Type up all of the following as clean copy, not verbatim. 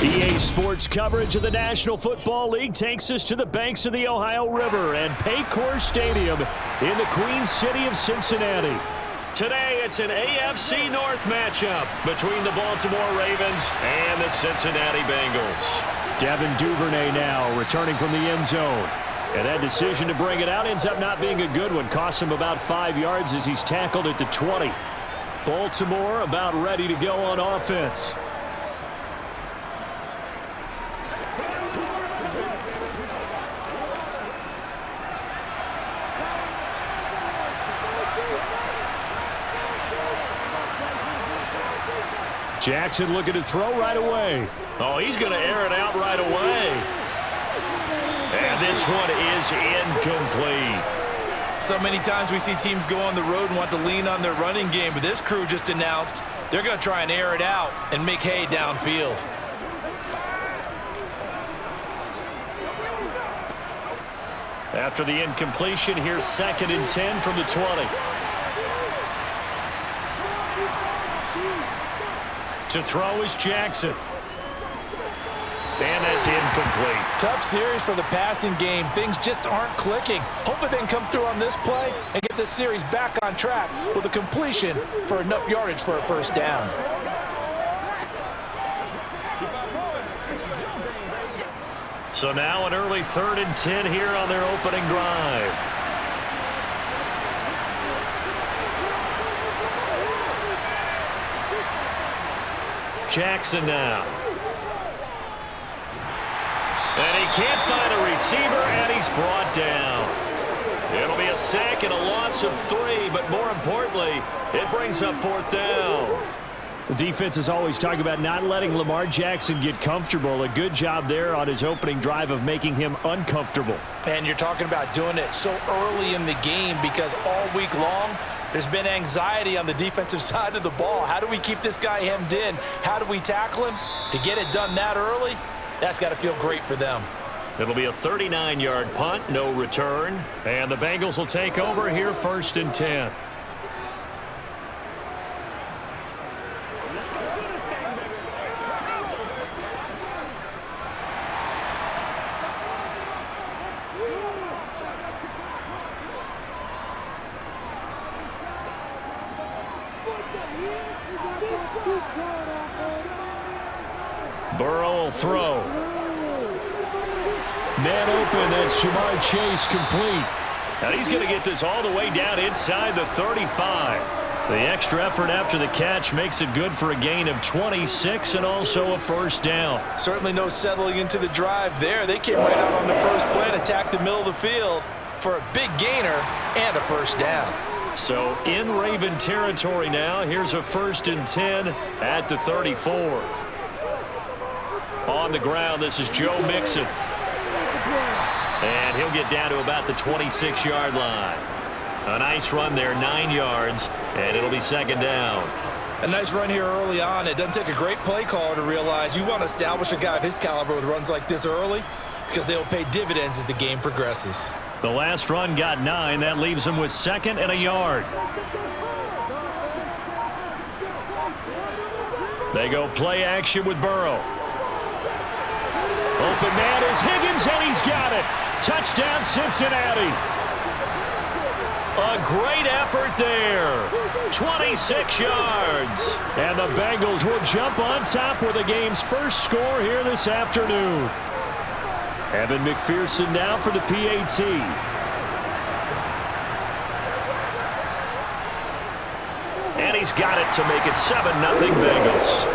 EA Sports coverage of the National Football League takes us to the banks of the Ohio River and Paycor Stadium in the Queen City of Cincinnati. Today, it's an AFC North matchup between the Baltimore Ravens and the Cincinnati Bengals. Devin Duvernay now returning from the end zone. And that decision to bring it out ends up not being a good one. Costs him about 5 yards as he's tackled at the 20. Baltimore about ready to go on offense. Jackson looking to throw right away. Oh, he's going to air it out right away. And this one is incomplete. So many times we see teams go on the road and want to lean on their running game, but this crew just announced they're going to try and air it out and make hay downfield. After the incompletion, here's 2nd and 10 from the 20. To throw is Jackson. And that's incomplete. Tough series for the passing game. Things just aren't clicking. Hopefully they can come through on this play and get this series back on track with a completion for enough yardage for a first down. So now an early 3rd and 10 here on their opening drive. Jackson now. And he can't find a receiver, and he's brought down. It'll be a sack and a loss of 3, but more importantly, it brings up 4th down. The defense is always talking about not letting Lamar Jackson get comfortable. A good job there on his opening drive of making him uncomfortable. And you're talking about doing it so early in the game because all week long, there's been anxiety on the defensive side of the ball. How do we keep this guy hemmed in? How do we tackle him? To get it done that early, that's got to feel great for them. It'll be a 39-yard punt, no return. And the Bengals will take over here 1st and 10. Burrow will throw. Man open, that's Jamar Chase complete. And he's going to get this all the way down inside the 35. The extra effort after the catch makes it good for a gain of 26 and also a first down. Certainly no settling into the drive there. They came right out on the first play and attacked the middle of the field for a big gainer and a first down. So in Raven territory now, here's a 1st and 10 at the 34. On the ground, this is Joe Mixon. And he'll get down to about the 26-yard line. A nice run there, 9 yards, and it'll be 2nd down. A nice run here early on. It doesn't take a great play caller to realize you want to establish a guy of his caliber with runs like this early because they'll pay dividends as the game progresses. The last run got 9. That leaves him with 2nd and a yard. They go play action with Burrow. Open man is Higgins, and he's got it. Touchdown, Cincinnati. A great effort there. 26 yards. And the Bengals will jump on top with the game's first score here this afternoon. Evan McPherson now for the PAT. And he's got it to make it 7-0 Bengals.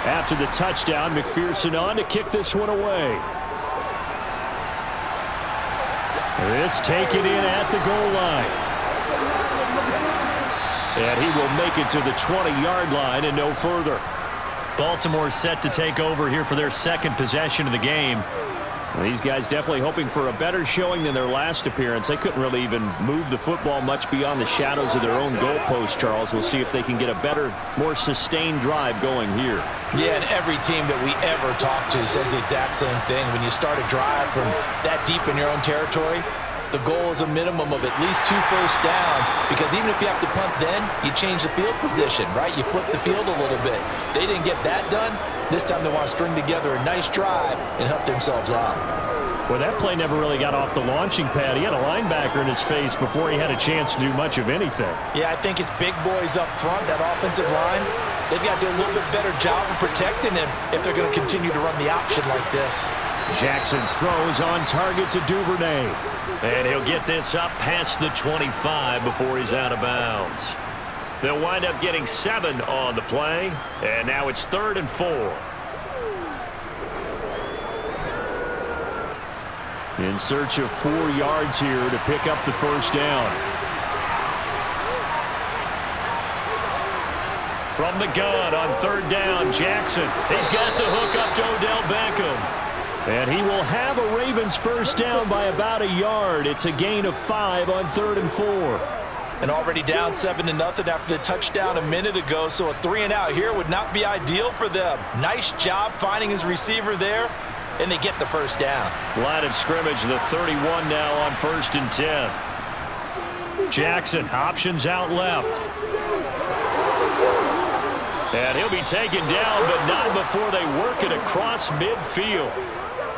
After the touchdown, McPherson on to kick this one away. This taken in at the goal line. And he will make it to the 20-yard line and no further. Baltimore set to take over here for their second possession of the game. Well, these guys definitely hoping for a better showing than their last appearance. They couldn't really even move the football much beyond the shadows of their own goalpost, Charles. We'll see if they can get a better, more sustained drive going here. Yeah, and every team that we ever talk to says the exact same thing. When you start a drive from that deep in your own territory, the goal is a minimum of at least 2 first downs, because even if you have to punt then, you change the field position, right? You flip the field a little bit. They didn't get that done. This time they want to string together a nice drive and help themselves out. Well, that play never really got off the launching pad. He had a linebacker in his face before he had a chance to do much of anything. Yeah, I think it's big boys up front, that offensive line. They've got to do a little bit better job of protecting him if they're going to continue to run the option like this. Jackson's throws on target to Duvernay. And he'll get this up past the 25 before he's out of bounds. They'll wind up getting 7 on the play. And now it's 3rd and 4. In search of 4 yards here to pick up the first down. From the gun on 3rd down, Jackson. He's got the hook up to Odell Beckham. And he will have a Ravens first down by about a yard. It's a gain of 5 on 3rd and 4. And already down 7-0 after the touchdown a minute ago, so a 3-and-out here would not be ideal for them. Nice job finding his receiver there, and they get the first down. Line of scrimmage, the 31 now on 1st and 10. Jackson, options out left. And he'll be taken down, but not before they work it across midfield.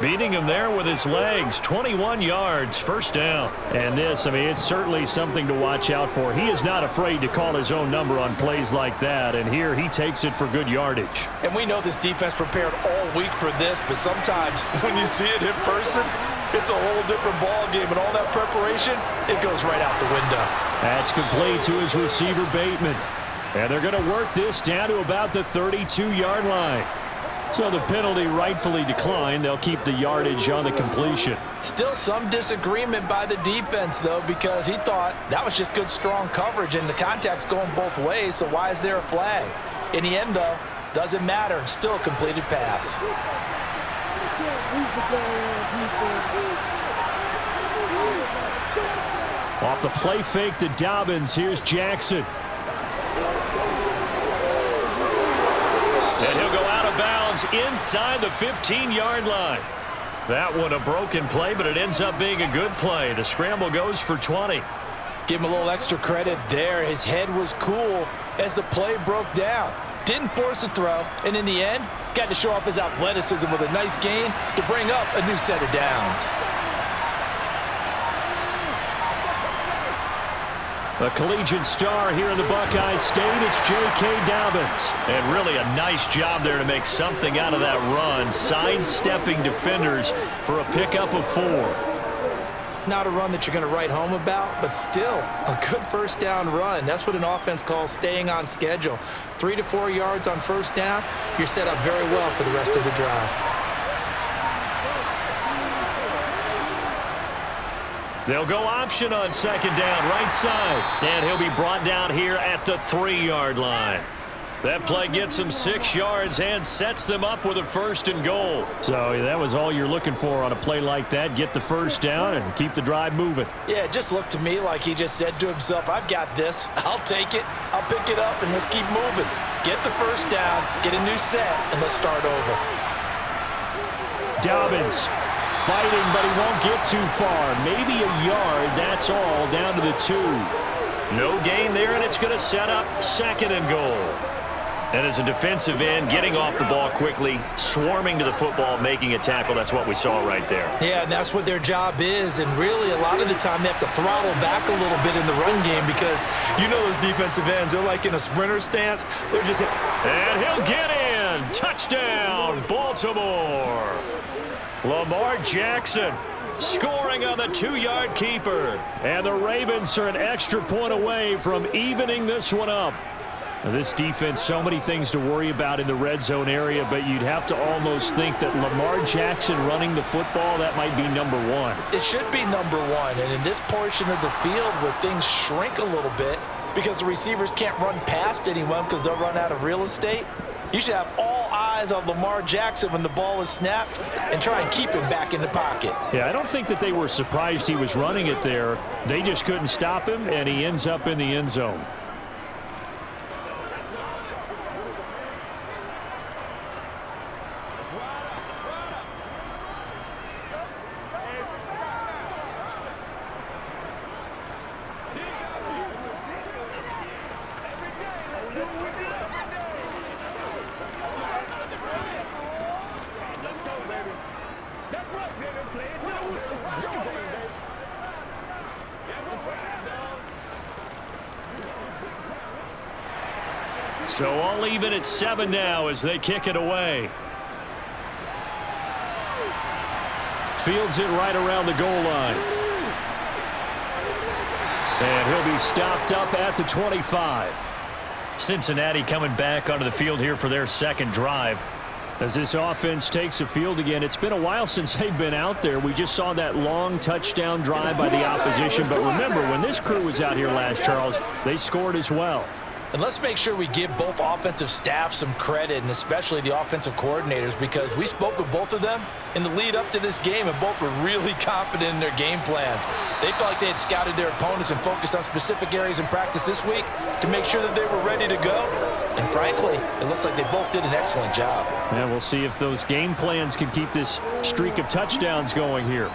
Beating him there with his legs. 21 yards, first down. And this, I mean, it's certainly something to watch out for. He is not afraid to call his own number on plays like that. And here he takes it for good yardage. And we know this defense prepared all week for this, but sometimes when you see it in person, it's a whole different ball game. And all that preparation, it goes right out the window. That's complete to his receiver, Bateman. And they're going to work this down to about the 32-yard line. So the penalty rightfully declined. They'll keep the yardage on the completion. Still some disagreement by the defense, though, because he thought that was just good, strong coverage, and the contact's going both ways, so why is there a flag? In the end, though, doesn't matter. Still a completed pass. Off the play fake to Dobbins, here's Jackson. And he'll go out of bounds inside the 15-yard line. That one a broken play, but it ends up being a good play. The scramble goes for 20. Give him a little extra credit there. His head was cool as the play broke down. Didn't force a throw, and in the end, got to show off his athleticism with a nice gain to bring up a new set of downs. A collegiate star here in the Buckeye State, it's J.K. Dobbins. And really a nice job there to make something out of that run, sidestepping defenders for a pickup of 4. Not a run that you're going to write home about, but still a good first down run. That's what an offense calls staying on schedule. 3 to 4 yards on first down, you're set up very well for the rest of the drive. They'll go option on 2nd down, right side. And he'll be brought down here at the 3-yard line. That play gets him 6 yards and sets them up with a 1st and goal. So that was all you're looking for on a play like that. Get the first down and keep the drive moving. Yeah, it just looked to me like he just said to himself, I've got this. I'll take it. I'll pick it up, and let's keep moving. Get the first down, get a new set, and let's start over. Dobbins fighting, but he won't get too far. Maybe a yard, that's all, down to the 2. No gain there, and it's going to set up 2nd and goal. And as a defensive end, getting off the ball quickly, swarming to the football, making a tackle, that's what we saw right there. Yeah, and that's what their job is, and really a lot of the time they have to throttle back a little bit in the run game because you know those defensive ends, they're like in a sprinter stance. They're just and he'll get in. Touchdown, Baltimore. Lamar Jackson scoring on the 2-yard keeper. And the Ravens are an extra point away from evening this one up. This defense, so many things to worry about in the red zone area, but you'd have to almost think that Lamar Jackson running the football, that might be number one. It should be number one, and in this portion of the field where things shrink a little bit because the receivers can't run past anyone because they'll run out of real estate, you should have all eyes on Lamar Jackson when the ball is snapped and try and keep him back in the pocket. Yeah, I don't think that they were surprised he was running it there. They just couldn't stop him, and he ends up in the end zone. So all even at 7 now as they kick it away. Fields it right around the goal line. And he'll be stopped up at the 25. Cincinnati coming back onto the field here for their second drive. As this offense takes the field again, it's been a while since they've been out there. We just saw that long touchdown drive by the opposition. But remember, when this crew was out here last, Charles, they scored as well. And let's make sure we give both offensive staff some credit, and especially the offensive coordinators, because we spoke with both of them in the lead up to this game, and both were really confident in their game plans. They felt like they had scouted their opponents and focused on specific areas in practice this week to make sure that they were ready to go. And frankly, it looks like they both did an excellent job. And we'll see if those game plans can keep this streak of touchdowns going here.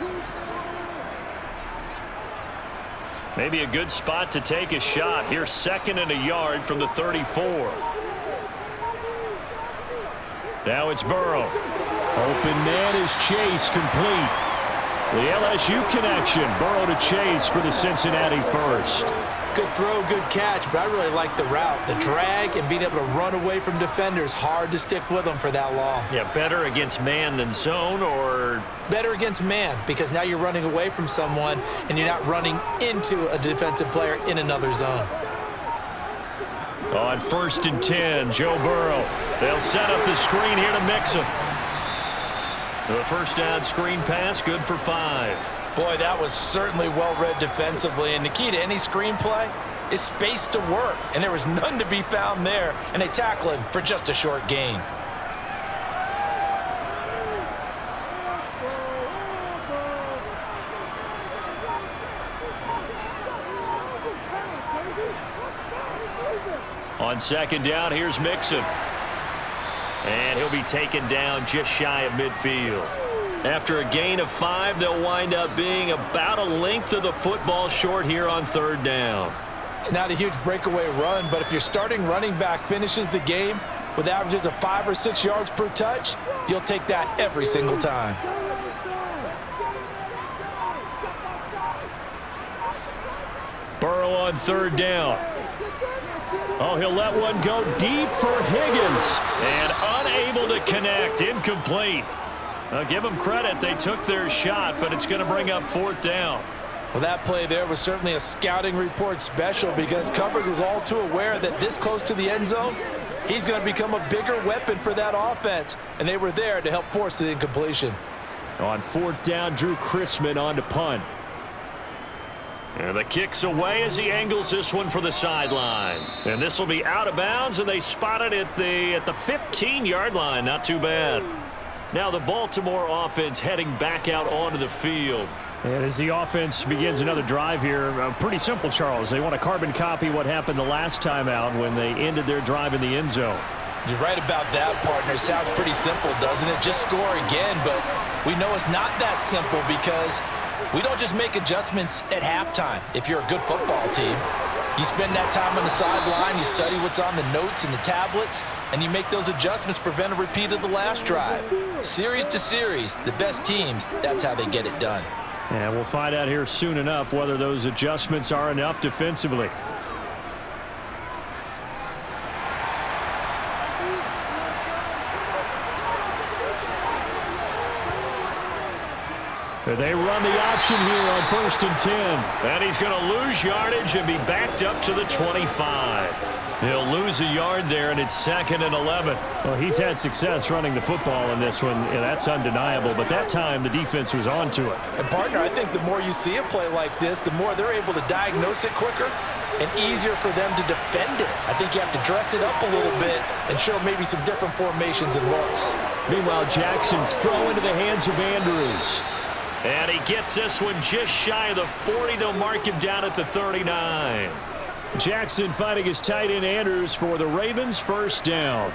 Maybe a good spot to take a shot. Here's 2nd and a yard from the 34. Now it's Burrow. Open man is Chase, complete. The LSU connection. Burrow to Chase for the Cincinnati first. Good throw, good catch, but I really like the route. The drag and being able to run away from defenders, hard to stick with them for that long. Yeah, better against man than zone, or? Better against man, because now you're running away from someone and you're not running into a defensive player in another zone. On 1st and 10, Joe Burrow. They'll set up the screen here to mix him. The first down screen pass, good for 5. Boy, that was certainly well-read defensively, and the key to any screenplay is space to work, and there was none to be found there, and they tackle him for just a short gain. On 2nd down, here's Mixon. And he'll be taken down just shy of midfield. After a gain of 5, they'll wind up being about a length of the football short here on 3rd down. It's not a huge breakaway run, but if your starting running back finishes the game with averages of 5 or 6 yards per touch, you'll take that every single time. Burrow on 3rd down. Oh, he'll let one go deep for Higgins. And unable to connect, incomplete. Give them credit, they took their shot, but it's going to bring up 4th down. Well, that play there was certainly a scouting report special, because coverage was all too aware that this close to the end zone, he's going to become a bigger weapon for that offense, and they were there to help force the incompletion. On 4th down, Drew Chrisman on to punt. And the kick's away as he angles this one for the sideline. And this will be out of bounds, and they spot it at the 15-yard line. Not too bad. Now the Baltimore offense heading back out onto the field. And as the offense begins another drive here, pretty simple, Charles. They want to carbon copy what happened the last time out when they ended their drive in the end zone. You're right about that, partner. Sounds pretty simple, doesn't it? Just score again, but we know it's not that simple, because we don't just make adjustments at halftime. If you're a good football team, you spend that time on the sideline, you study what's on the notes and the tablets, and you make those adjustments to prevent a repeat of the last drive. Series to series, the best teams, that's how they get it done. And we'll find out here soon enough whether those adjustments are enough defensively. They run the option here on 1st and 10. And he's going to lose yardage and be backed up to the 25. He'll lose a yard there, and it's 2nd and 11. Well, he's had success running the football in this one, and that's undeniable. But that time, the defense was on to it. And, partner, I think the more you see a play like this, the more they're able to diagnose it quicker and easier for them to defend it. I think you have to dress it up a little bit and show maybe some different formations and looks. Meanwhile, Jackson's throw into the hands of Andrews. And he gets this one just shy of the 40. They'll mark him down at the 39. Jackson fighting his tight end Andrews for the Ravens' first down.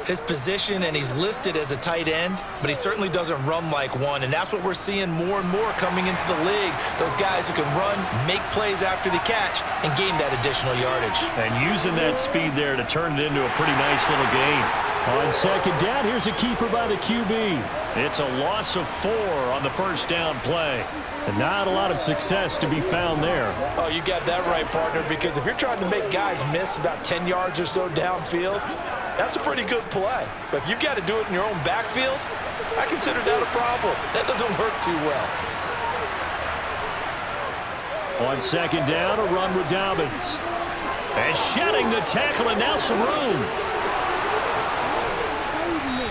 His position, and he's listed as a tight end, but he certainly doesn't run like one, and that's what we're seeing more and more coming into the league. Those guys who can run, make plays after the catch, and gain that additional yardage. And using that speed there to turn it into a pretty nice little gain. On 2nd down, here's a keeper by the QB. It's a loss of 4 on the first down play. And not a lot of success to be found there. Oh, you got that right, partner, because if you're trying to make guys miss about 10 yards or so downfield, that's a pretty good play. But if you've got to do it in your own backfield, I consider that a problem. That doesn't work too well. On 2nd down, a run with Dobbins. And shedding the tackle, and now some room.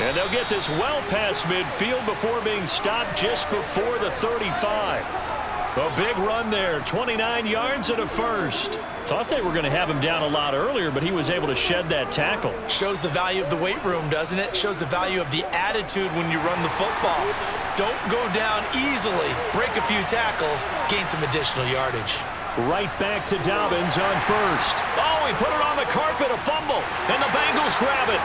And they'll get this well past midfield before being stopped just before the 35. A big run there, 29 yards and a first. Thought they were going to have him down a lot earlier, but he was able to shed that tackle. Shows the value of the weight room, doesn't it? Shows the value of the attitude when you run the football. Don't go down easily. Break a few tackles, gain some additional yardage. Right back to Dobbins on first. Oh, he put it on the carpet, a fumble, and the Bengals grab it.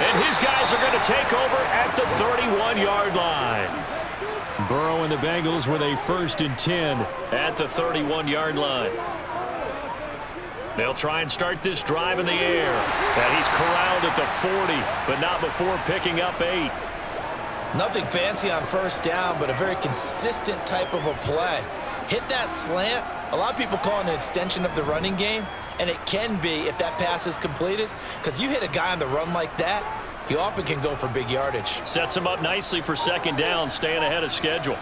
And his guys are going to take over at the 31-yard line. Burrow and the Bengals with a 1st and 10 at the 31-yard line. They'll try and start this drive in the air. And he's corralled at the 40, but not before picking up 8. Nothing fancy on first down, but a very consistent type of a play. Hit that slant. A lot of people call it an extension of the running game, and it can be if that pass is completed, because you hit a guy on the run like that, he often can go for big yardage. Sets him up nicely for 2nd down, staying ahead of schedule.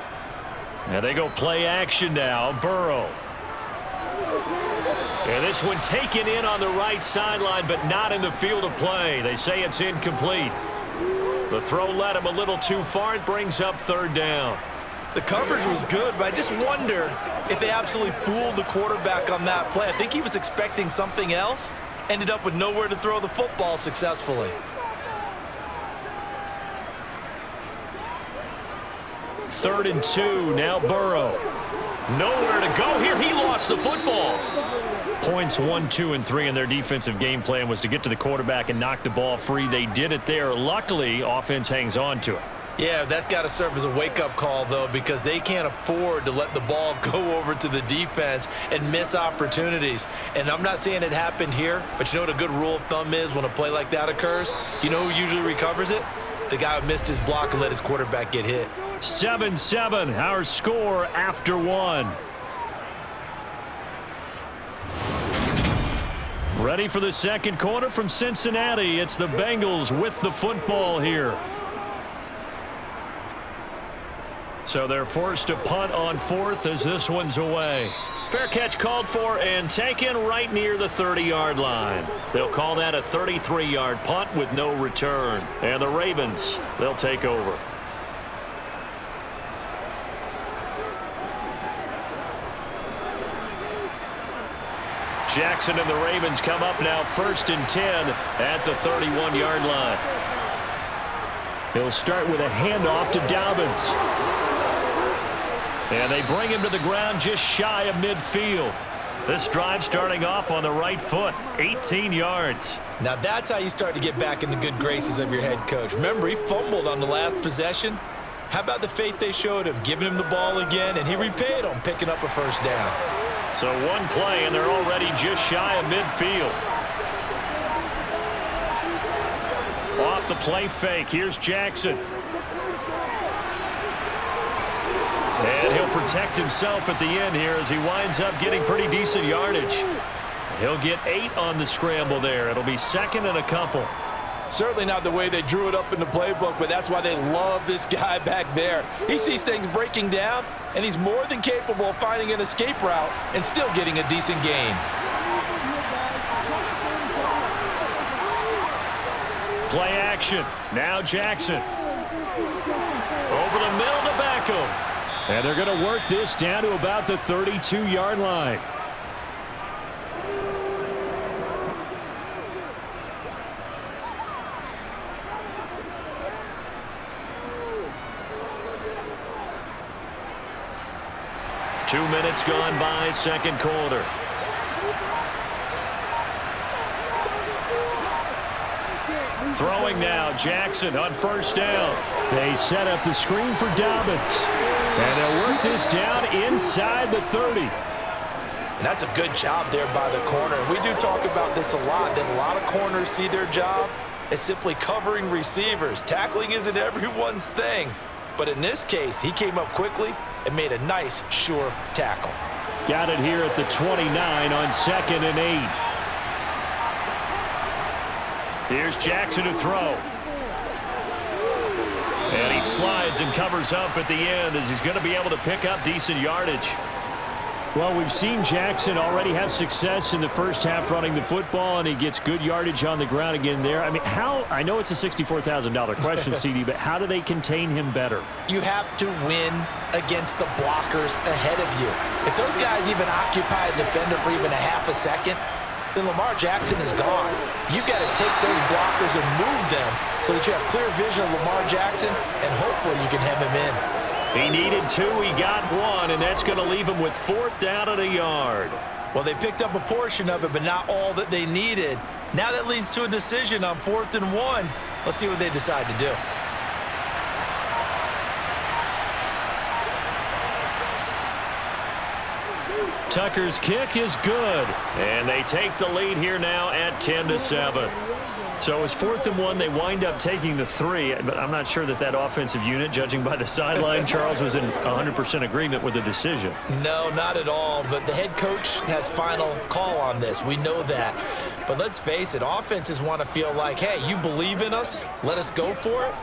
And they go play action now. Burrow. And this one taken in on the right sideline, but not in the field of play. They say it's incomplete. The throw led him a little too far. It brings up 3rd down. The coverage was good, but I just wonder if they absolutely fooled the quarterback on that play. I think he was expecting something else. Ended up with nowhere to throw the football successfully. 3rd and 2, now Burrow. Nowhere to go here. He lost the football. Points 1, 2, and 3 in their defensive game plan was to get to the quarterback and knock the ball free. They did it there. Luckily, offense hangs on to it. Yeah, that's got to serve as a wake-up call, though, because they can't afford to let the ball go over to the defense and miss opportunities. And I'm not saying it happened here, but you know what a good rule of thumb is when a play like that occurs? You know who usually recovers it? The guy who missed his block and let his quarterback get hit. 7-7, our score after 1. Ready for the 2nd quarter from Cincinnati. It's the Bengals with the football here. So they're forced to punt on 4th as this one's away. Fair catch called for and taken right near the 30-yard line. They'll call that a 33-yard punt with no return. And the Ravens, they'll take over. Jackson and the Ravens come up now 1st and 10 at the 31-yard line. He'll start with a handoff to Dobbins. And they bring him to the ground just shy of midfield. This drive starting off on the right foot, 18 yards. Now that's how you start to get back in the good graces of your head coach. Remember, he fumbled on the last possession. How about the faith they showed him, giving him the ball again, and he repaid them, picking up a 1st down. So one play, and they're already just shy of midfield. Off the play fake, here's Jackson. And he'll protect himself at the end here as he winds up getting pretty decent yardage. He'll get 8 on the scramble there. It'll be 2nd and a couple. Certainly not the way they drew it up in the playbook, but that's why they love this guy back there. He sees things breaking down, and he's more than capable of finding an escape route and still getting a decent gain. Play action. Now Jackson. Over the middle to Beckham. And they're going to work this down to about the 32-yard line. Two minutes gone by, second quarter. Throwing now, Jackson on first down. They set up the screen for Dobbins. And they'll work this down inside the 30. And that's a good job there by the corner. We do talk about this a lot, that a lot of corners see their job as simply covering receivers. Tackling isn't everyone's thing. But in this case, he came up quickly and made a nice, sure tackle. Got it here at the 29 on 2nd and 8. Here's Jackson to throw. And he slides and covers up at the end as he's going to be able to pick up decent yardage. Well, we've seen Jackson already have success in the first half running the football, and he gets good yardage on the ground again there. I mean, I know it's a $64,000 question, CD, but how do they contain him better? You have to win against the blockers ahead of you. If those guys even occupy a defender for even a half a second, then Lamar Jackson is gone. You've got to take those blockers and move them so that you have clear vision of Lamar Jackson, and hopefully you can hem him in. He needed 2, he got 1, and that's going to leave him with 4th down and a yard. Well, they picked up a portion of it, but not all that they needed. Now that leads to a decision on 4th and 1. Let's see what they decide to do. Tucker's kick is good, and they take the lead here now at 10-7. So it's 4th and 1. They wind up taking the 3, but I'm not sure that offensive unit, judging by the sideline, Charles, was in 100% agreement with the decision. No, not at all, but the head coach has final call on this. We know that. But let's face it, offenses want to feel like, hey, you believe in us, let us go for it.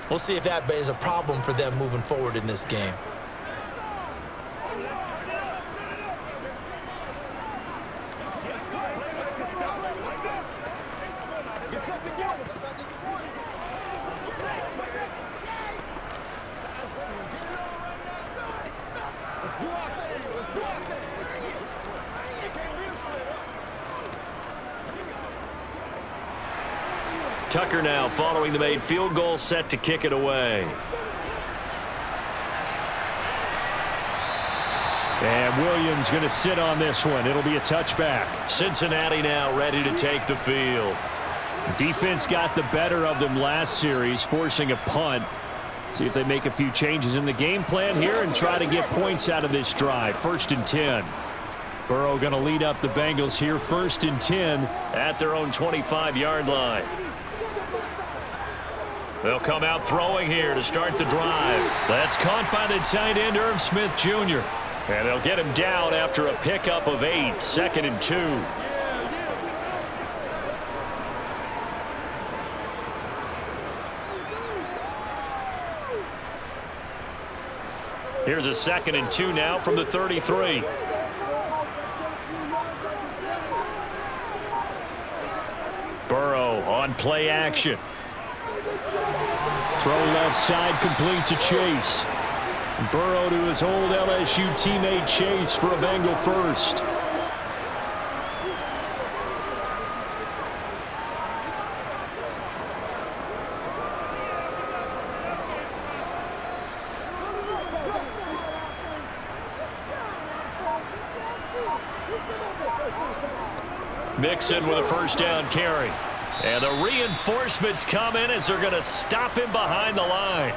We'll see if that is a problem for them moving forward in this game. Tucker now following the made field goal, set to kick it away. And Williams going to sit on this one. It'll be a touchback. Cincinnati now ready to take the field. Defense got the better of them last series, forcing a punt. See if they make a few changes in the game plan here and try to get points out of this drive. 1st and 10. Burrow going to lead up the Bengals here. 1st and 10 at their own 25-yard line. They'll come out throwing here to start the drive. That's caught by the tight end, Irv Smith Jr. And they'll get him down after a pickup of 8. 2nd and 2. Here's a 2nd and 2 now from the 33. Burrow on play action. Throw left side, complete to Chase. Burrow to his old LSU teammate Chase for a Bengal first. Mixon with a 1st down carry. And the reinforcements come in as they're going to stop him behind the line.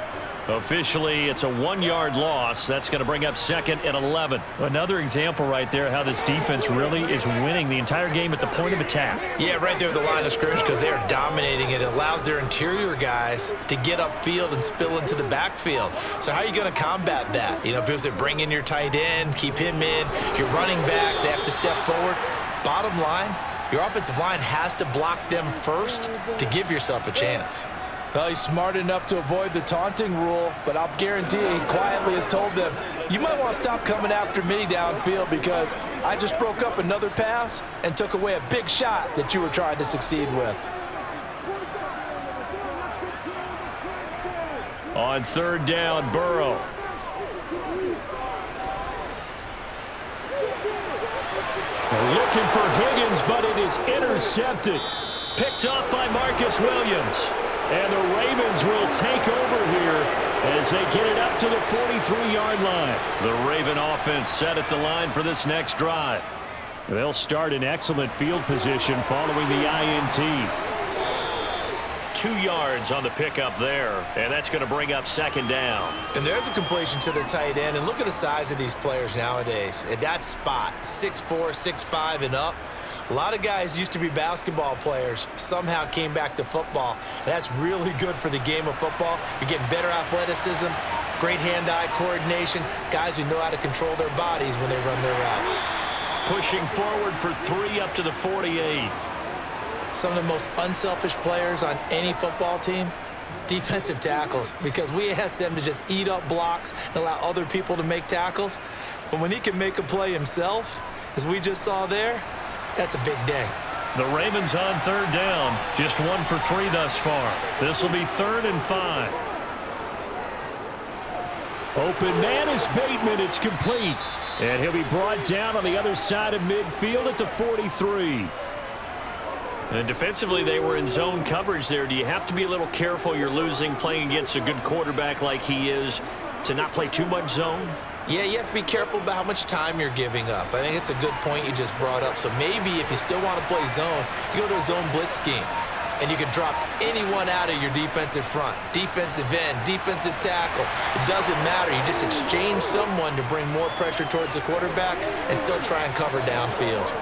Officially, it's a 1-yard loss. That's going to bring up 2nd and 11. Another example right there how this defense really is winning the entire game at the point of attack. Yeah, right there at the line of scrimmage because they are dominating it. It allows their interior guys to get upfield and spill into the backfield. So how are you going to combat that? You know, because they bring in your tight end, keep him in. Your running backs, they have to step forward. Bottom line, your offensive line has to block them first to give yourself a chance. Well, he's smart enough to avoid the taunting rule, but I'll guarantee he quietly has told them, you might want to stop coming after me downfield because I just broke up another pass and took away a big shot that you were trying to succeed with. On third down, Burrow. They're looking for Higgins, but it is intercepted. Picked off by Marcus Williams. And the Ravens will take over here as they get it up to the 43-yard line. The Raven offense set at the line for this next drive. They'll start in excellent field position following the INT. 2 yards on the pickup there, and that's going to bring up second down. And there's a completion to the tight end, and look at the size of these players nowadays. At that spot, 6'4", 6'5", and up. A lot of guys used to be basketball players, somehow came back to football, and that's really good for the game of football. You're getting better athleticism, great hand-eye coordination, guys who know how to control their bodies when they run their routes. Pushing forward for 3 up to the 48. Some of the most unselfish players on any football team, defensive tackles, because we ask them to just eat up blocks and allow other people to make tackles. But when he can make a play himself, as we just saw there, that's a big day. The Ravens on third down, just 1 for 3 thus far. This will be 3rd and 5. Open man is Bateman. It's complete. And he'll be brought down on the other side of midfield at the 43. And defensively, they were in zone coverage there. Do you have to be a little careful? You're losing, playing against a good quarterback like he is, to not play too much zone? Yeah, you have to be careful about how much time you're giving up. I think it's a good point you just brought up. So maybe if you still want to play zone, you go to a zone blitz scheme. And you can drop anyone out of your defensive front. Defensive end, defensive tackle. It doesn't matter. You just exchange someone to bring more pressure towards the quarterback and still try and cover downfield.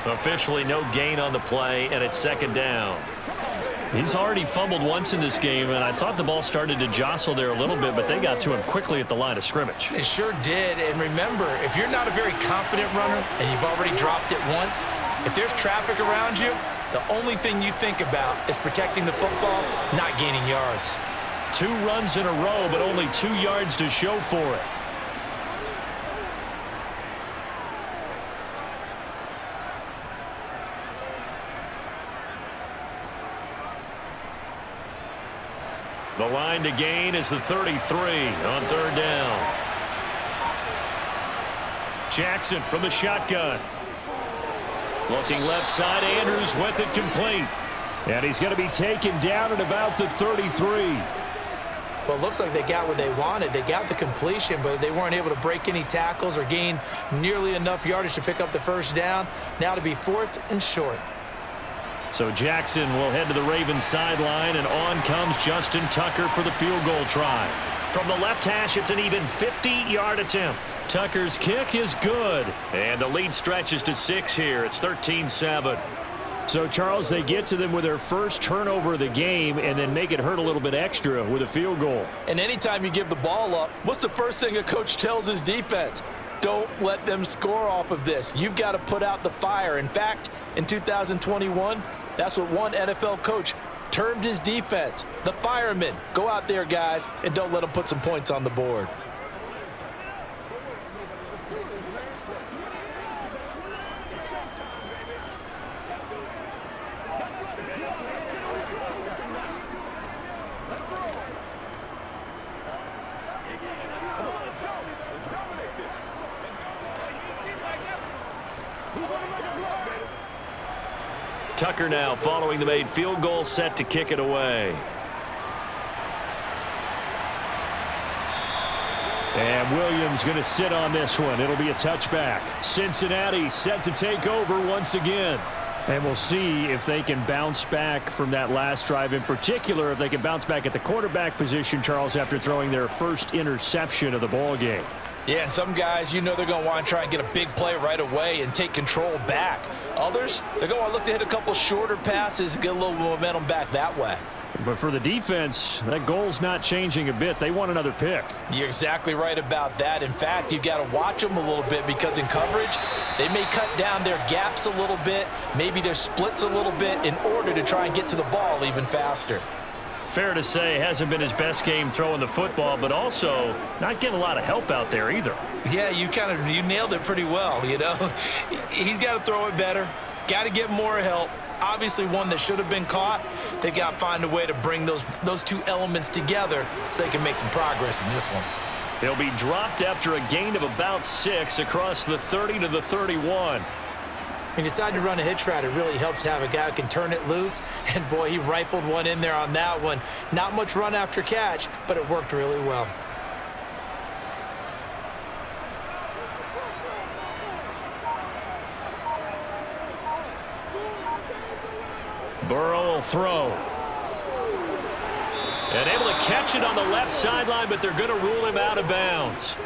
Officially no gain on the play, and it's second down. He's already fumbled once in this game, and I thought the ball started to jostle there a little bit, but they got to him quickly at the line of scrimmage. They sure did. And remember, if you're not a very confident runner and you've already dropped it once, if there's traffic around you, the only thing you think about is protecting the football, not gaining yards. 2 runs in a row, but only 2 yards to show for it. The line to gain is the 33 on third down. Jackson from the shotgun. Looking left side, Andrews with it complete. And he's going to be taken down at about the 33. Well, it looks like they got what they wanted. They got the completion, but they weren't able to break any tackles or gain nearly enough yardage to pick up the first down. Now to be 4th and short. So Jackson will head to the Ravens sideline, and on comes Justin Tucker for the field goal try. From the left hash, it's an even 50-yard attempt. Tucker's kick is good. And the lead stretches to 6 here. It's 13-7. So, Charles, they get to them with their first turnover of the game and then make it hurt a little bit extra with a field goal. And anytime you give the ball up, what's the first thing a coach tells his defense? Don't let them score off of this. You've got to put out the fire. In fact, in 2021, that's what one NFL coach termed his defense. The firemen. Go out there, guys, and don't let them put some points on the board. Tucker now following the made field goal, set to kick it away. And Williams going to sit on this one. It'll be a touchback. Cincinnati set to take over once again. And we'll see if they can bounce back from that last drive. In particular, if they can bounce back at the quarterback position, Charles, after throwing their first interception of the ball game. Yeah, and some guys, you know they're going to want to try and get a big play right away and take control back. Others, they're going to look to hit a couple shorter passes and get a little momentum back that way. But for the defense, that goal's not changing a bit. They want another pick. You're exactly right about that. In fact, you've got to watch them a little bit because in coverage, they may cut down their gaps a little bit, maybe their splits a little bit in order to try and get to the ball even faster. Fair to say, hasn't been his best game throwing the football, but also not getting a lot of help out there either. Yeah, you nailed it pretty well, you know. He's got to throw it better, got to get more help. obviously one that should have been caught. They got to find a way to bring those two elements together so they can make some progress in this one. He'll be dropped after a gain of about 6 across the 30 to the 31. When you decide to run a hitch route, it really helps to have a guy who can turn it loose. And, boy, he rifled one in there on that one. Not much run after catch, but it worked really well. Burrow will throw. And able to catch it on the left sideline, but they're going to rule him out of bounds.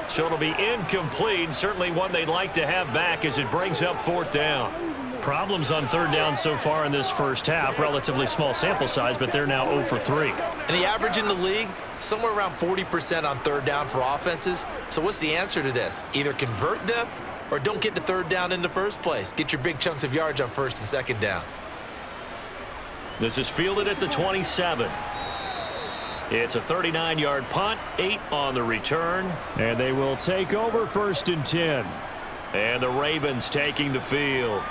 So it'll be incomplete, certainly one they'd like to have back as it brings up 4th down. Problems on 3rd down so far in this first half. Relatively small sample size, but they're now 0 for 3. And the average in the league, somewhere around 40% on 3rd down for offenses. So what's the answer to this? Either convert them or don't get to 3rd down in the first place. Get your big chunks of yards on 1st and 2nd down. This is fielded at the 27. It's a 39-yard punt, 8 on the return, and they will take over 1st and 10. And the Ravens taking the field.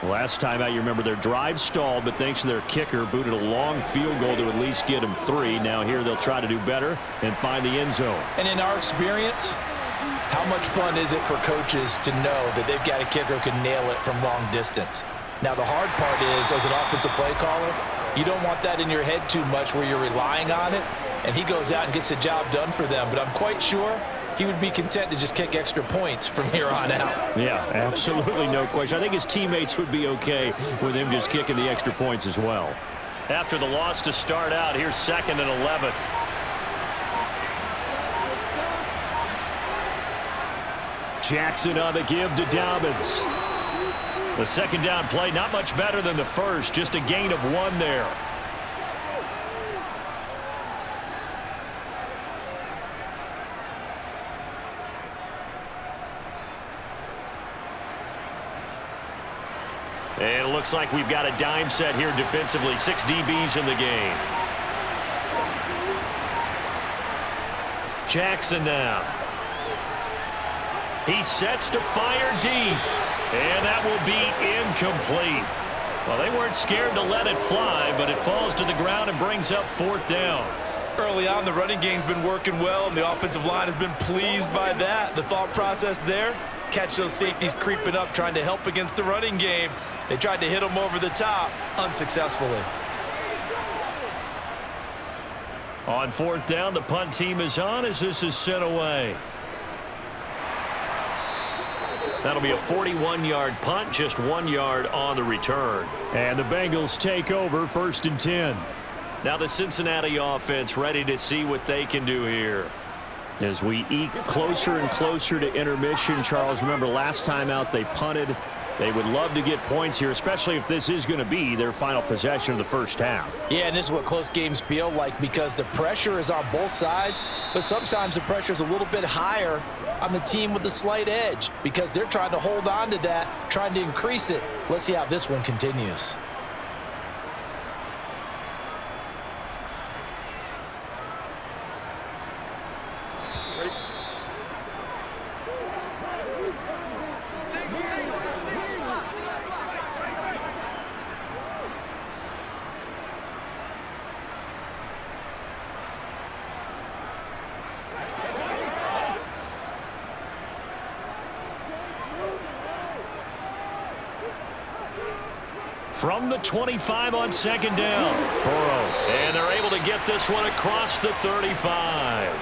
Last time out, you remember their drive stalled, but thanks to their kicker, booted a long field goal to at least get them 3. Now here they'll try to do better and find the end zone. And in our experience, how much fun is it for coaches to know that they've got a kicker who can nail it from long distance? Now, the hard part is, as an offensive play caller, you don't want that in your head too much where you're relying on it, and he goes out and gets the job done for them. But I'm quite sure he would be content to just kick extra points from here on out. Yeah, absolutely no question. I think his teammates would be okay with him just kicking the extra points as well. After the loss to start out, here's 2nd and 11. Jackson on the give to Dobbins. The 2nd down play, not much better than the first, just a gain of 1 there. And it looks like we've got a dime set here defensively. 6 DBs in the game. Jackson now. He sets to fire deep. And that will be incomplete. Well, they weren't scared to let it fly, but it falls to the ground and brings up 4th down. Early on, the running game's been working well, and the offensive line has been pleased by that. The thought process there, catch those safeties creeping up, trying to help against the running game. They tried to hit them over the top, unsuccessfully. On 4th down, the punt team is on as this is sent away. That'll be a 41-yard punt, just 1 yard on the return. And the Bengals take over 1st and 10. Now the Cincinnati offense ready to see what they can do here. As we eke closer and closer to intermission, Charles, remember last time out they punted. They would love to get points here, especially if this is going to be their final possession of the first half. Yeah, and this is what close games feel like because the pressure is on both sides, but sometimes the pressure is a little bit higher on the team with the slight edge because they're trying to hold on to that, trying to increase it. Let's see how this one continues. From the 25 on 2nd down, Burrow. And they're able to get this one across the 35.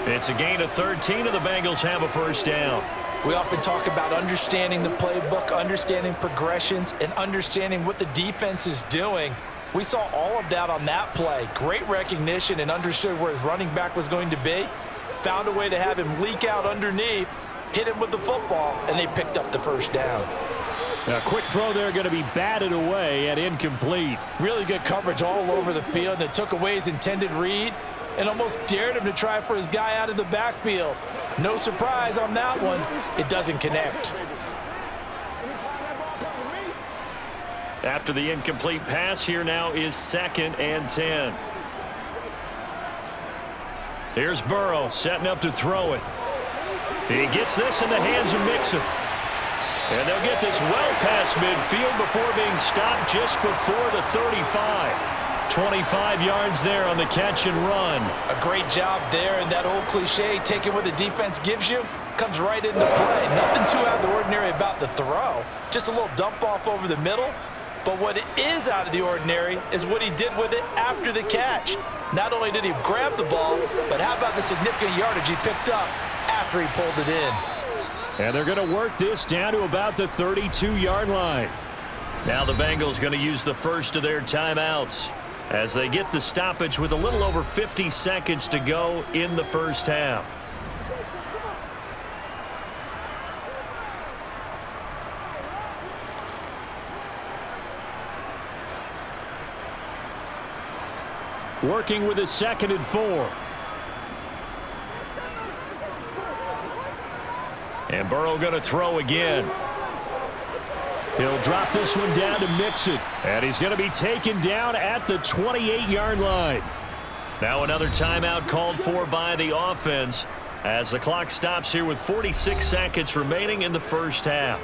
It's a gain of 13, and the Bengals have a 1st down. We often talk about understanding the playbook, understanding progressions, and understanding what the defense is doing. We saw all of that on that play. Great recognition and understood where his running back was going to be. Found a way to have him leak out underneath, hit him with the football, and they picked up the 1st down. A quick throw there going to be batted away and incomplete. Really good coverage all over the field, and it took away his intended read and almost dared him to try for his guy out of the backfield. No surprise on that one. It doesn't connect. After the incomplete pass, here now is 2nd and 10. Here's Burrow setting up to throw it. He gets this in the hands of Mixon. And they'll get this well past midfield before being stopped just before the 35. 25 yards there on the catch and run. A great job there, and that old cliche, taking what the defense gives you, comes right into play. Nothing too out of the ordinary about the throw. Just a little dump off over the middle. But what is out of the ordinary is what he did with it after the catch. Not only did he grab the ball, but how about the significant yardage he picked up after he pulled it in. And they're going to work this down to about the 32-yard line. Now the Bengals going to use the first of their timeouts as they get the stoppage with a little over 50 seconds to go in the first half. Working with a 2nd and 4. And Burrow going to throw again. He'll drop this one down to Mixon. And he's going to be taken down at the 28-yard line. Now another timeout called for by the offense as the clock stops here with 46 seconds remaining in the first half.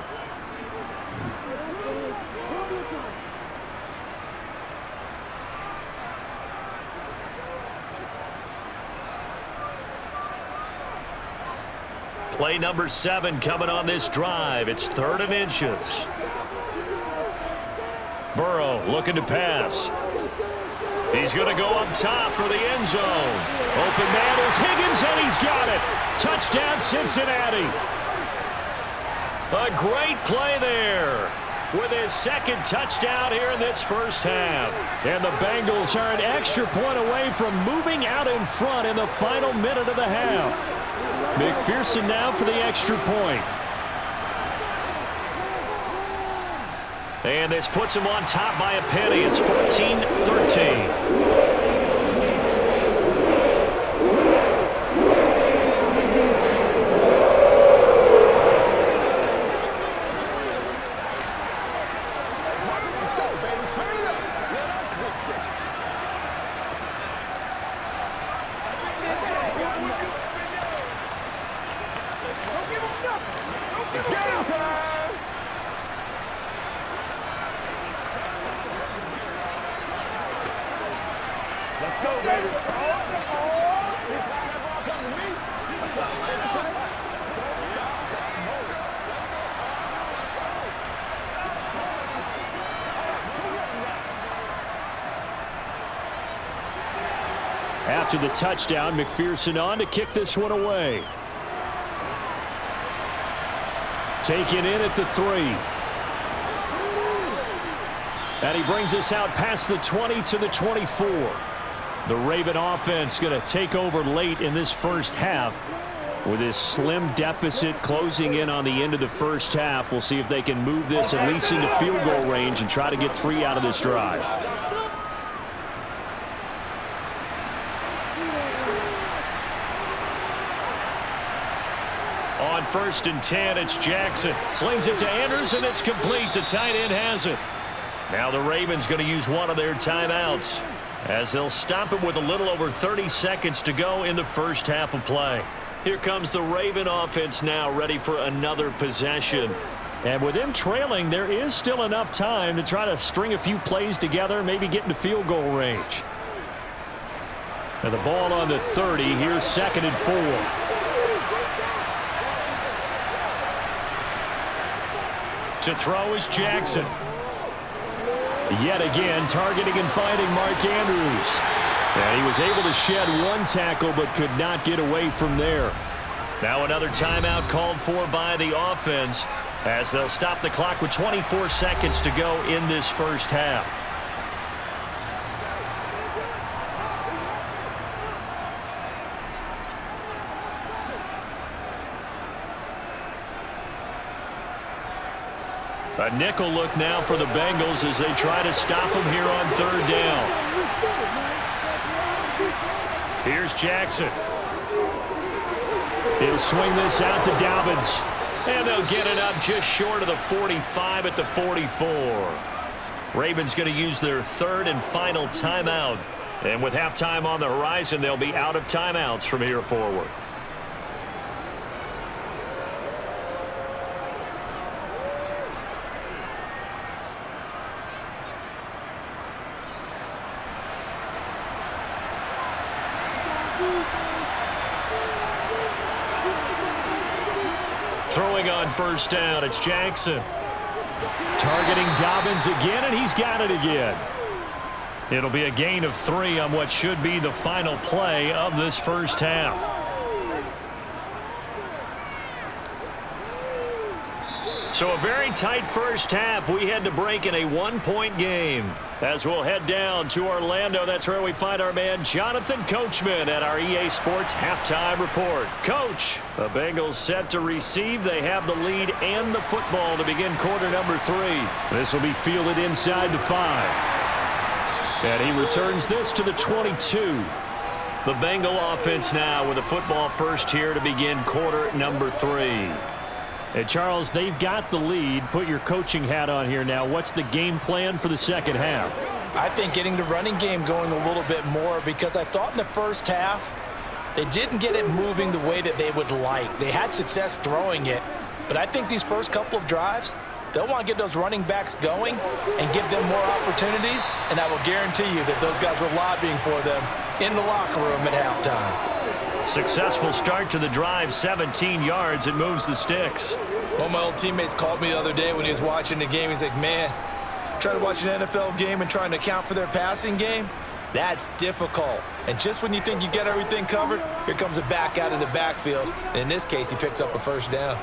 Play number 7 coming on this drive. It's 3rd and inches. Burrow looking to pass. He's going to go up top for the end zone. Open man is Higgins, and he's got it. Touchdown, Cincinnati. A great play there with his 2nd touchdown here in this first half. And the Bengals are an extra point away from moving out in front in the final minute of the half. McPherson now for the extra point. And this puts him on top by a penny. It's 14-13. Let's go, baby. After the touchdown, McPherson on to kick this one away. Taken in at the 3. And he brings us out past the 20 to the 24. The Raven offense going to take over late in this first half with this slim deficit closing in on the end of the first half. We'll see if they can move this at least into field goal range and try to get 3 out of this drive. On 1st and 10, it's Jackson. Slings it to Andrews, and it's complete. The tight end has it. Now the Ravens going to use one of their timeouts as they'll stop it with a little over 30 seconds to go in the first half of play. Here comes the Raven offense now ready for another possession. And with them trailing, there is still enough time to try to string a few plays together, maybe get into field goal range. And the ball on the 30. Here's 2nd and 4. To throw is Jackson. Yet again, targeting and finding Mark Andrews. And he was able to shed one tackle but could not get away from there. Now another timeout called for by the offense as they'll stop the clock with 24 seconds to go in this first half. A nickel look now for the Bengals as they try to stop them here on 3rd down. Here's Jackson. He'll swing this out to Dobbins. And they'll get it up just short of the 45 at the 44. Ravens going to use their 3rd and final timeout. And with halftime on the horizon, they'll be out of timeouts from here forward. Throwing on first down, it's Jackson. Targeting Dobbins again, and he's got it again. It'll be a gain of 3 on what should be the final play of this first half. So a very tight first half. We had to break in a 1-point game. As we'll head down to Orlando, that's where we find our man Jonathan Coachman at our EA Sports Halftime Report. Coach, the Bengals set to receive. They have the lead and the football to begin quarter number 3. This will be fielded inside the 5. And he returns this to the 22. The Bengal offense now with a football first here to begin quarter number 3. And Charles, they've got the lead. Put your coaching hat on here now. What's the game plan for the second half? I think getting the running game going a little bit more, because I thought in the first half they didn't get it moving the way that they would like. They had success throwing it, but I think these first couple of drives, they'll want to get those running backs going and give them more opportunities, and I will guarantee you that those guys were lobbying for them in the locker room at halftime. Successful start to the drive, 17 yards. It moves the sticks. One of my old teammates called me the other day when he was watching the game. He's like, man, trying to watch an NFL game and trying to account for their passing game, that's difficult. And just when you think you get everything covered, here comes a back out of the backfield. And in this case, he picks up a first down.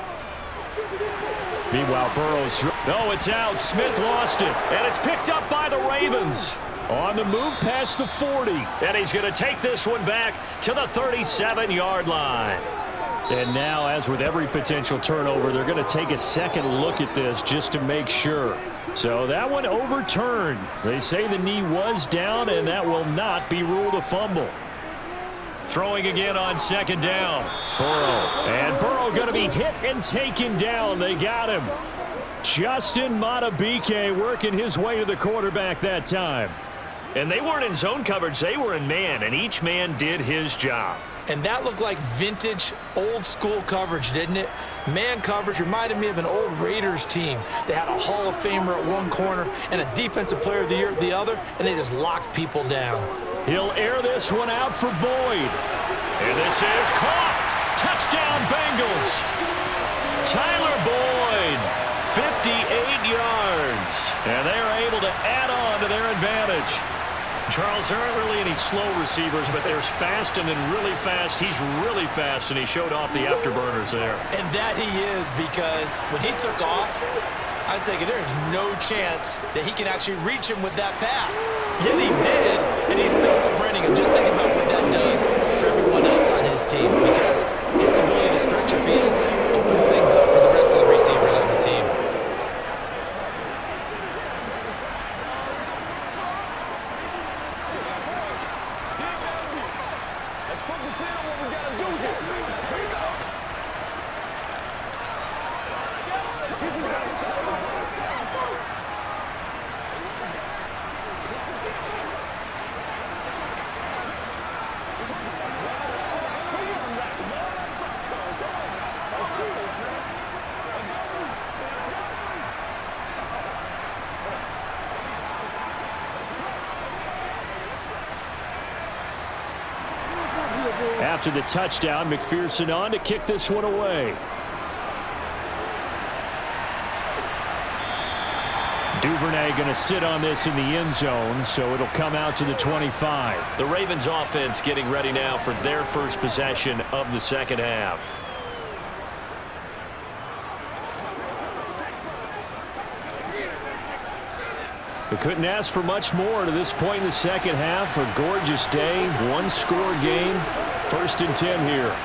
Meanwhile, Burrow's... No, it's out. Smith lost it. And it's picked up by the Ravens. On the move past the 40. And he's going to take this one back to the 37-yard line. And now, as with every potential turnover, they're going to take a second look at this just to make sure. So that one overturned. They say the knee was down, and that will not be ruled a fumble. Throwing again on second down. Burrow. And Burrow going to be hit and taken down. They got him. Justin Madubuike working his way to the quarterback that time. And they weren't in zone coverage. They were in man, and each man did his job. And that looked like vintage, old-school coverage, didn't it? Man coverage reminded me of an old Raiders team. They had a Hall of Famer at one corner and a Defensive Player of the Year at the other, and they just locked people down. He'll air this one out for Boyd. And this is caught. Touchdown, Bengals. Tyler Boyd, 58 yards. And they are able to add on to their advantage. Charles, there aren't really any slow receivers, but there's fast and then really fast. He's really fast, and he showed off the afterburners there. And that he is, because when he took off, I was thinking there's no chance that he can actually reach him with that pass. Yet he did, and he's still sprinting. And just think about what that does for everyone else on his team, because his ability to stretch a field opens things up for the rest of the receivers on the team. After the touchdown, McPherson on to kick this one away. Duvernay going to sit on this in the end zone, so it'll come out to the 25. The Ravens offense getting ready now for their first possession of the second half. We couldn't ask for much more to this point in the second half. A gorgeous day, one-score game. 1st and 10 here.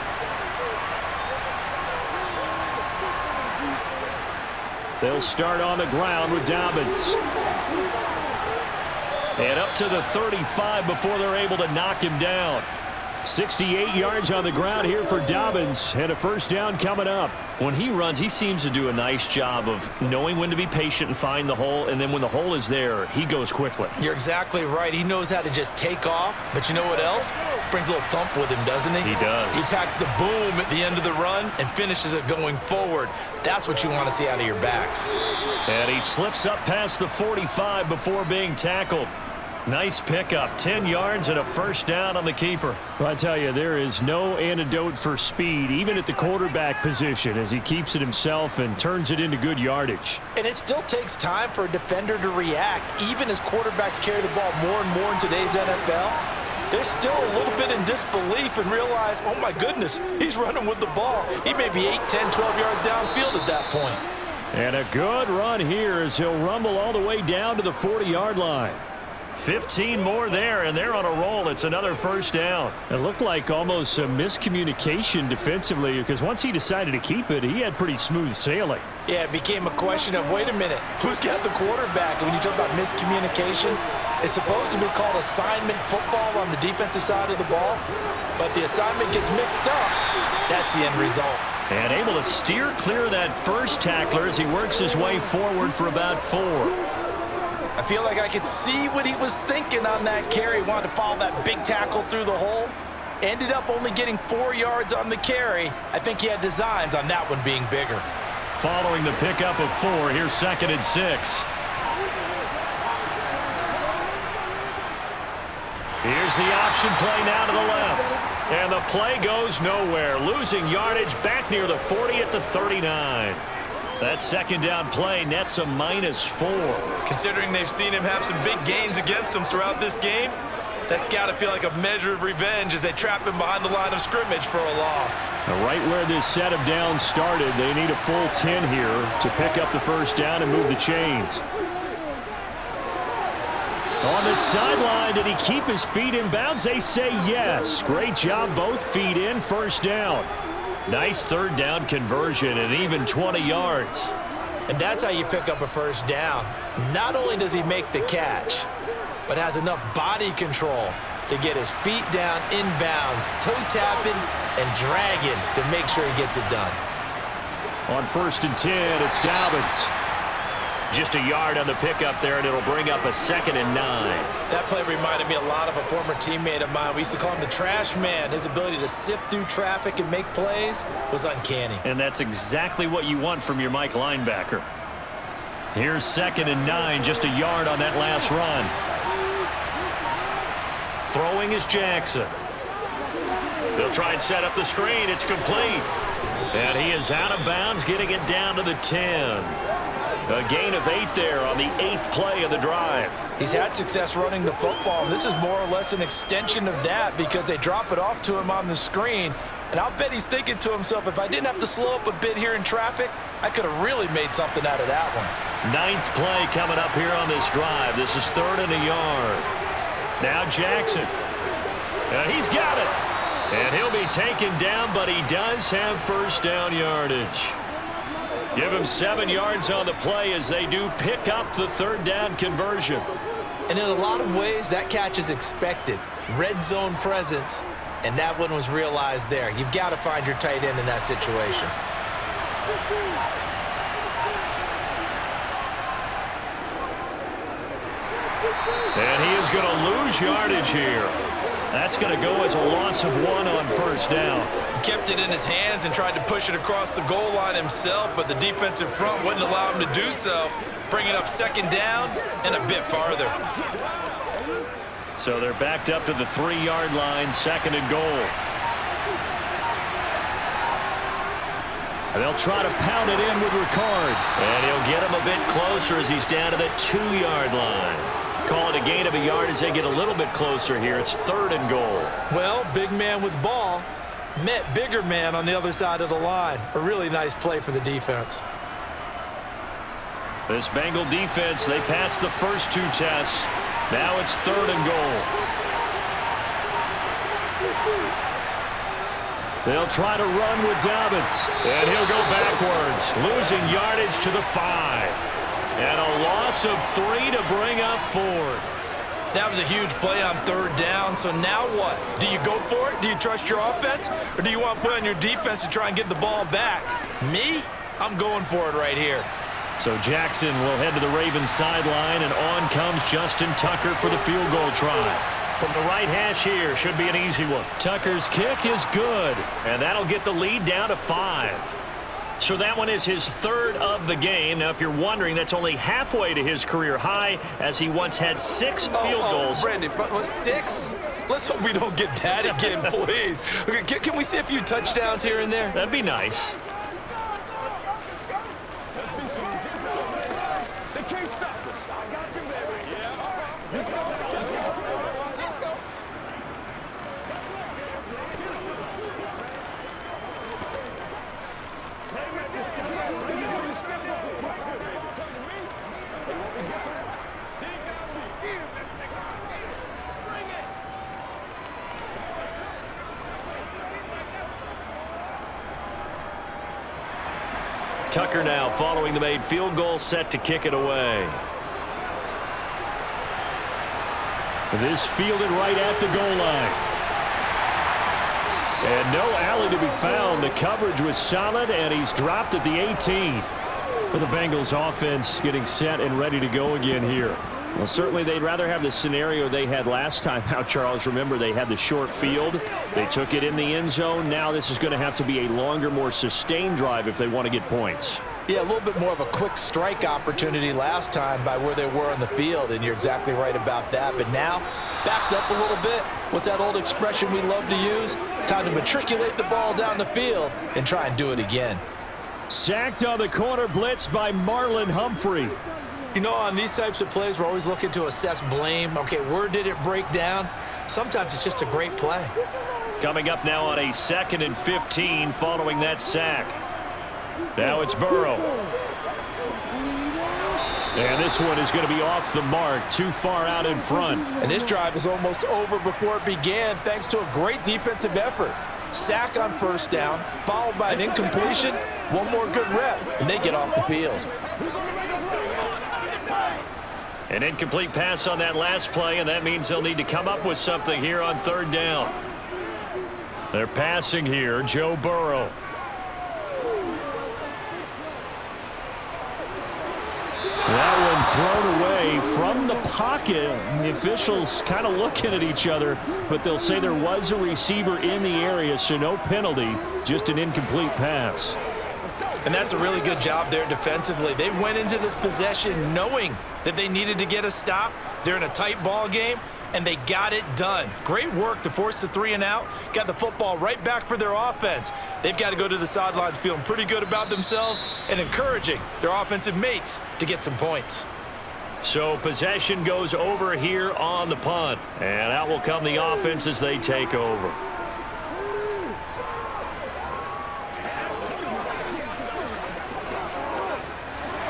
They'll start on the ground with Dobbins. And up to the 35 before they're able to knock him down. 68 yards on the ground here for Dobbins, and a first down coming up. When he runs, he seems to do a nice job of knowing when to be patient and find the hole, and then when the hole is there, he goes quickly. You're exactly right. He knows how to just take off, but you know what else? Brings a little thump with him, doesn't he? He does. He packs the boom at the end of the run and finishes it going forward. That's what you want to see out of your backs. And he slips up past the 45 before being tackled. Nice pickup, 10 yards and a first down on the keeper. Well, I tell you, there is no antidote for speed, even at the quarterback position, as he keeps it himself and turns it into good yardage. And it still takes time for a defender to react, even as quarterbacks carry the ball more and more in today's NFL. They're still a little bit in disbelief and realize, oh my goodness, he's running with the ball. He may be 8, 10, 12 yards downfield at that point. And a good run here as he'll rumble all the way down to the 40-yard line. 15 more there, and they're on a roll. It's another first down. It looked like almost some miscommunication defensively, because once he decided to keep it, he had pretty smooth sailing. Yeah, it became a question of, wait a minute, who's got the quarterback? And when you talk about miscommunication, it's supposed to be called assignment football on the defensive side of the ball, but the assignment gets mixed up. That's the end result. And able to steer clear of that first tackler as he works his way forward for about 4. I feel like I could see what he was thinking on that carry. Wanted to follow that big tackle through the hole. Ended up only getting 4 yards on the carry. I think he had designs on that one being bigger. Following the pickup of 4, here's 2nd and 6. Here's the option play now to the left. And the play goes nowhere. Losing yardage back near the 40 at the 39. That second down play nets a -4. Considering they've seen him have some big gains against him throughout this game, that's got to feel like a measure of revenge as they trap him behind the line of scrimmage for a loss. Now, right where this set of downs started, they need a full 10 here to pick up the first down and move the chains. On the sideline, did he keep his feet in bounds? They say yes. Great job, both feet in, first down. Nice third down conversion and even 20 yards. And that's how you pick up a first down. Not only does he make the catch, but has enough body control to get his feet down inbounds, toe tapping and dragging to make sure he gets it done. On 1st and 10, it's Dobbins. Just a yard on the pickup there, and it'll bring up a 2nd and 9. That play reminded me a lot of a former teammate of mine. We used to call him the trash man. His ability to sift through traffic and make plays was uncanny. And that's exactly what you want from your Mike linebacker. Here's 2nd and 9, just a yard on that last run. Throwing is Jackson. They'll try and set up the screen. It's complete. And he is out of bounds, getting it down to the 10. A gain of 8 there on the 8th play of the drive. He's had success running the football, and this is more or less an extension of that because they drop it off to him on the screen. And I'll bet he's thinking to himself, if I didn't have to slow up a bit here in traffic, I could have really made something out of that one. 9th play coming up here on this drive. This is 3rd and a yard. Now Jackson. He's got it. And he'll be taken down, but he does have first down yardage. Give him 7 yards on the play as they do pick up the third down conversion. And in a lot of ways, that catch is expected. Red zone presence, and that one was realized there. You've got to find your tight end in that situation. And he is going to lose yardage here. That's going to go as a loss of 1 on first down. He kept it in his hands and tried to push it across the goal line himself, but the defensive front wouldn't allow him to do so, bringing up 2nd down and a bit farther. So they're backed up to the 3-yard line, 2nd and goal. And they'll try to pound it in with Ricard. And he'll get him a bit closer as he's down to the 2-yard line. Call it a gain of a yard as they get a little bit closer here. It's 3rd and goal. Well, big man with ball met bigger man on the other side of the line. A really nice play for the defense. This Bengal defense, they passed the first 2 tests. Now it's 3rd and goal. They'll try to run with Dobbins. And he'll go backwards, losing yardage to the 5. And a loss of 3 to bring up 4th. That was a huge play on 3rd down, so now what? Do you go for it? Do you trust your offense? Or do you want to put on your defense to try and get the ball back? Me? I'm going for it right here. So Jackson will head to the Ravens sideline, and on comes Justin Tucker for the field goal try. From the right hash here, should be an easy one. Tucker's kick is good. And that'll get the lead down to 5. So that one is his third of the game. Now, if you're wondering, that's only halfway to his career high, as he once had 6 field goals. Brandon, but 6? Let's hope we don't get that again, please. Okay, can we see a few touchdowns here and there? That'd be nice. Tucker now following the made field goal, set to kick it away. This fielded right at the goal line. And no alley to be found. The coverage was solid, and he's dropped at the 18. For the Bengals offense getting set and ready to go again here. Well, certainly they'd rather have the scenario they had last time out, Charles. Remember, they had the short field. They took it in the end zone. Now this is going to have to be a longer, more sustained drive if they want to get points. Yeah, a little bit more of a quick strike opportunity last time by where they were on the field, and you're exactly right about that. But now, backed up a little bit. What's that old expression we love to use? Time to matriculate the ball down the field and try and do it again. Sacked on the corner blitz by Marlon Humphrey. You know, on these types of plays, we're always looking to assess blame. Okay, where did it break down? Sometimes it's just a great play. Coming up now on a 2nd and 15 following that sack. Now it's Burrow. And this one is going to be off the mark, too far out in front. And this drive is almost over before it began thanks to a great defensive effort. Sack on first down, followed by an incompletion. One more good rep, and they get off the field. An incomplete pass on that last play, and that means they'll need to come up with something here on 3rd down. They're passing here, Joe Burrow. That one thrown away from the pocket. The officials kind of looking at each other, but they'll say there was a receiver in the area, so no penalty, just an incomplete pass. And that's a really good job there defensively. They went into this possession knowing that they needed to get a stop. They're in a tight ball game, and they got it done. Great work to force the 3 and out. Got the football right back for their offense. They've got to go to the sidelines feeling pretty good about themselves and encouraging their offensive mates to get some points. So possession goes over here on the punt. And out will come the offense as they take over.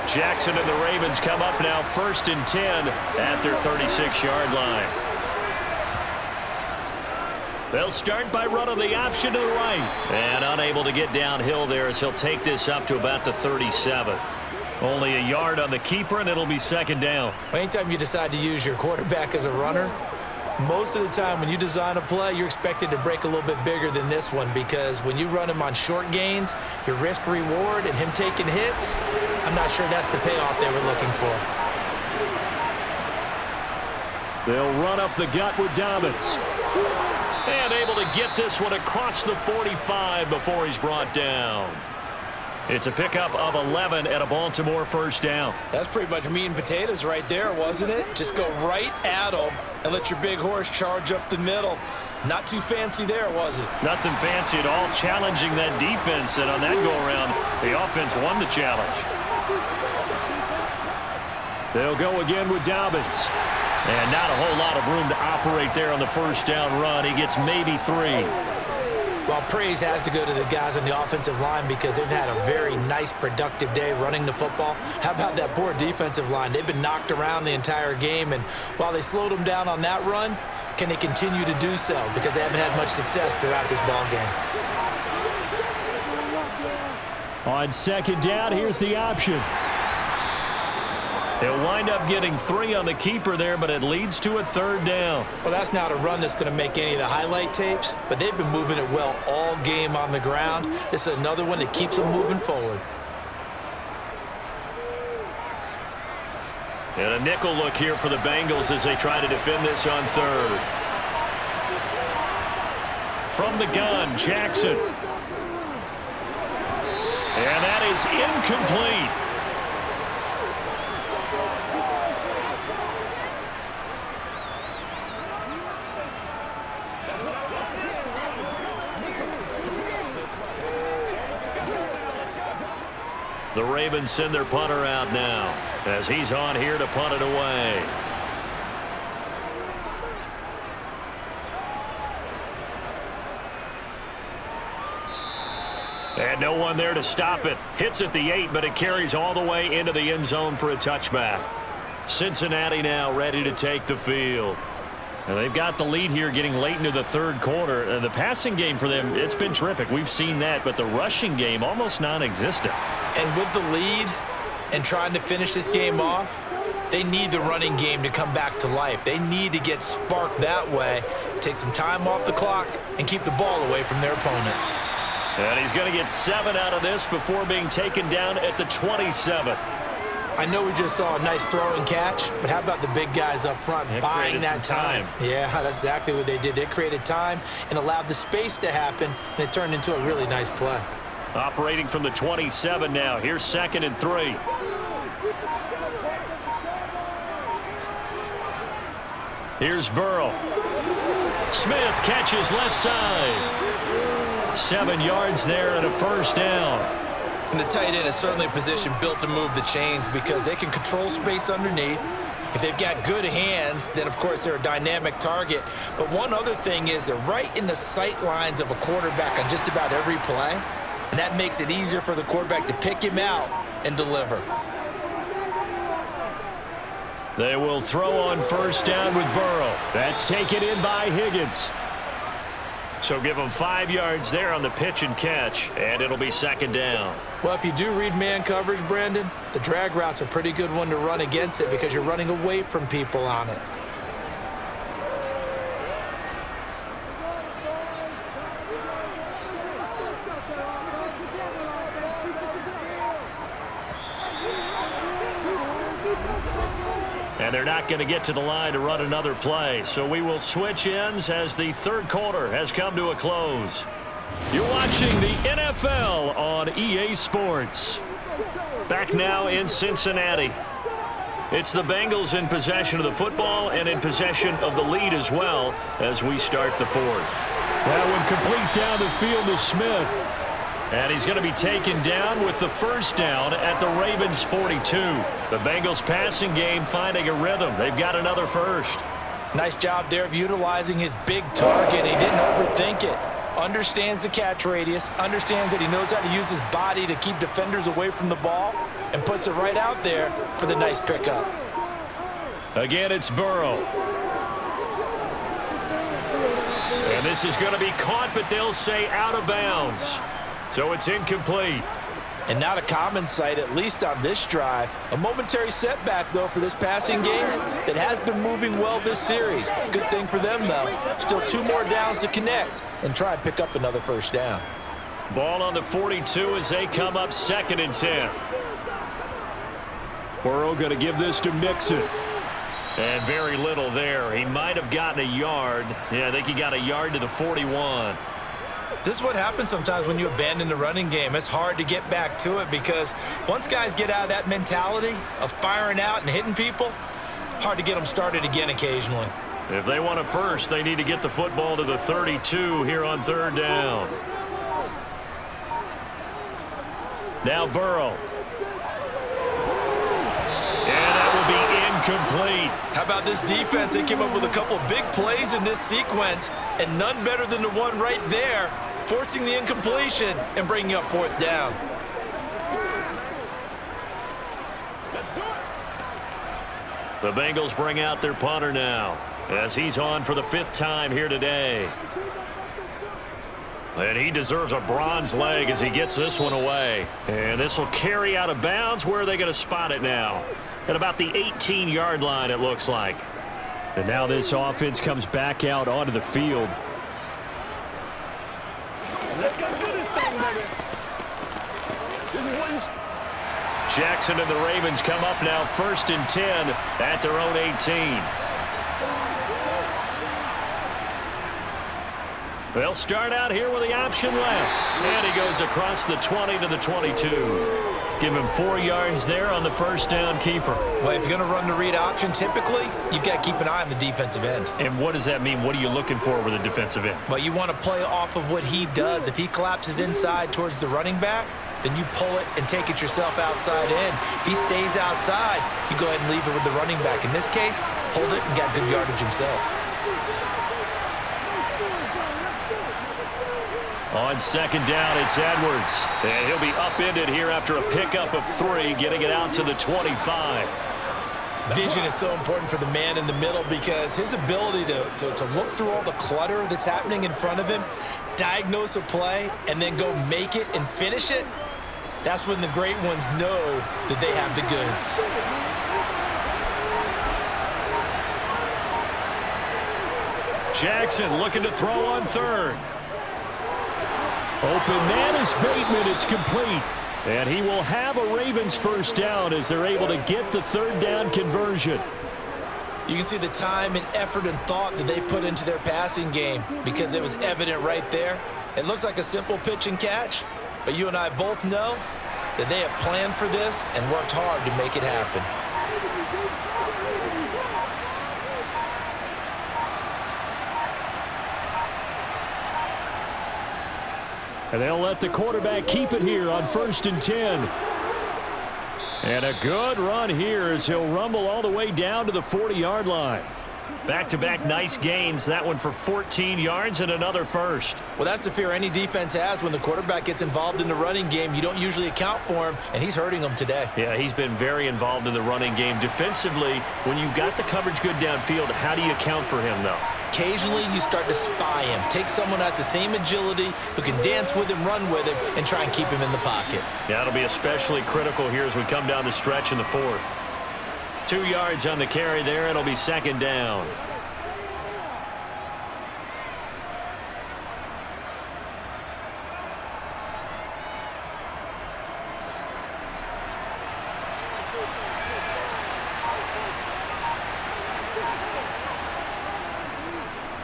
Jackson and the Ravens come up now 1st and 10 at their 36-yard line. They'll start by running the option to the right. And unable to get downhill there as he'll take this up to about the 37. Only a yard on the keeper, and it'll be 2nd down. Anytime you decide to use your quarterback as a runner, most of the time when you design a play, you're expected to break a little bit bigger than this one, because when you run him on short gains, your risk-reward and him taking hits, I'm not sure that's the payoff they were looking for. They'll run up the gut with Dobbins. And able to get this one across the 45 before he's brought down. It's a pickup of 11 at a Baltimore 1st down. That's pretty much meat and potatoes right there, wasn't it? Just go right at him and let your big horse charge up the middle. Not too fancy there, was it? Nothing fancy at all, challenging that defense, and on that go-around, the offense won the challenge. They'll go again with Dobbins. And not a whole lot of room to operate there on the 1st down run. He gets maybe 3. Well, praise has to go to the guys on the offensive line, because they've had a very nice, productive day running the football. How about that poor defensive line? They've been knocked around the entire game, and while they slowed them down on that run, can they continue to do so? Because they haven't had much success throughout this ball game. On 2nd down, here's the option. They'll wind up getting 3 on the keeper there, but it leads to a 3rd down. Well, that's not a run that's going to make any of the highlight tapes, but they've been moving it well all game on the ground. This is another one that keeps them moving forward. And a nickel look here for the Bengals as they try to defend this on 3rd. From the gun, Jackson. And that is incomplete. The Ravens send their punter out now as he's on here to punt it away. And no one there to stop it. Hits at the 8, but it carries all the way into the end zone for a touchback. Cincinnati now ready to take the field. And they've got the lead here getting late into the third quarter. The passing game for them, it's been terrific. We've seen that, but the rushing game almost non-existent. And with the lead and trying to finish this game off, they need the running game to come back to life. They need to get sparked that way, take some time off the clock, and keep the ball away from their opponents. And he's going to get 7 out of this before being taken down at the 27. I know we just saw a nice throw and catch, but how about the big guys up front buying that time? Yeah, that's exactly what they did. They created time and allowed the space to happen, and it turned into a really nice play. Operating from the 27 now. Here's 2nd and 3. Here's Burrow. Smith catches left side. 7 yards there and a first down. And the tight end is certainly a position built to move the chains because they can control space underneath. If they've got good hands, then, of course, they're a dynamic target. But one other thing is they're right in the sight lines of a quarterback on just about every play. And that makes it easier for the quarterback to pick him out and deliver. They will throw on first down with Burrow. That's taken in by Higgins. So give them 5 yards there on the pitch and catch, and it'll be 2nd down. Well, if you do read man coverage, Brandon, the drag route's a pretty good one to run against it because you're running away from people on it. And they're not going to get to the line to run another play. So we will switch ends as the third quarter has come to a close. You're watching the NFL on EA Sports. Back now in Cincinnati. It's the Bengals in possession of the football and in possession of the lead as well as we start the fourth. That one complete down the field to Smith. And he's going to be taken down with the first down at the Ravens' 42. The Bengals passing game finding a rhythm. They've got another first. Nice job there of utilizing his big target. He didn't overthink it. Understands the catch radius. Understands that he knows how to use his body to keep defenders away from the ball. And puts it right out there for the nice pickup. Again, it's Burrow. And this is going to be caught, but they'll say out of bounds. So it's incomplete. And not a common sight, at least on this drive. A momentary setback, though, for this passing game that has been moving well this series. Good thing for them, though. Still 2 more downs to connect and try and pick up another first down. Ball on the 42 as they come up 2nd and 10. Burrow going to give this to Mixon. And very little there. He might have gotten a yard. Yeah, I think he got a yard to the 41. This is what happens sometimes when you abandon the running game. It's hard to get back to it because once guys get out of that mentality of firing out and hitting people, hard to get them started again occasionally. If they want a first, they need to get the football to the 32 here on 3rd down. Now Burrow. And that will be incomplete. How about this defense? They came up with a couple of big plays in this sequence, and none better than the one right there, forcing the incompletion and bringing up 4th down. The Bengals bring out their punter now as he's on for the 5th time here today. And he deserves a bronze leg as he gets this one away. And this will carry out of bounds. Where are they going to spot it now? At about the 18-yard line, it looks like. And now this offense comes back out onto the field. Let's go do this thing, baby. This is one. Jackson and the Ravens come up now 1st and 10 at their own 18. They'll start out here with the option left. And he goes across the 20 to the 22. Give him 4 yards there on the first down keeper. Well, if you're going to run the read option, typically, you've got to keep an eye on the defensive end. And what does that mean? What are you looking for with a defensive end? Well, you want to play off of what he does. If he collapses inside towards the running back, then you pull it and take it yourself outside in. If he stays outside, you go ahead and leave it with the running back. In this case, pulled it and got good yardage himself. On second down, it's Edwards. And he'll be upended here after a pickup of 3, getting it out to the 25. Vision is so important for the man in the middle because his ability to look through all the clutter that's happening in front of him, diagnose a play, and then go make it and finish it, that's when the great ones know that they have the goods. Jackson looking to throw on third. Open man is Bateman. It's complete. And he will have a Ravens first down as they're able to get the third down conversion. You can see the time and effort and thought that they put into their passing game because it was evident right there. It looks like a simple pitch and catch, but you and I both know that they have planned for this and worked hard to make it happen. And they'll let the quarterback keep it here on 1st and 10. And a good run here as he'll rumble all the way down to the 40-yard line. Back-to-back nice gains. That one for 14 yards and another first. Well, that's the fear any defense has when the quarterback gets involved in the running game. You don't usually account for him, and he's hurting them today. Yeah, he's been very involved in the running game. Defensively, when you got the coverage good downfield, how do you account for him, though? Occasionally, you start to spy him. Take someone who has the same agility, who can dance with him, run with him, and try and keep him in the pocket. Yeah, it'll be especially critical here as we come down the stretch in the 4th. 2 yards on the carry there. It'll be second down.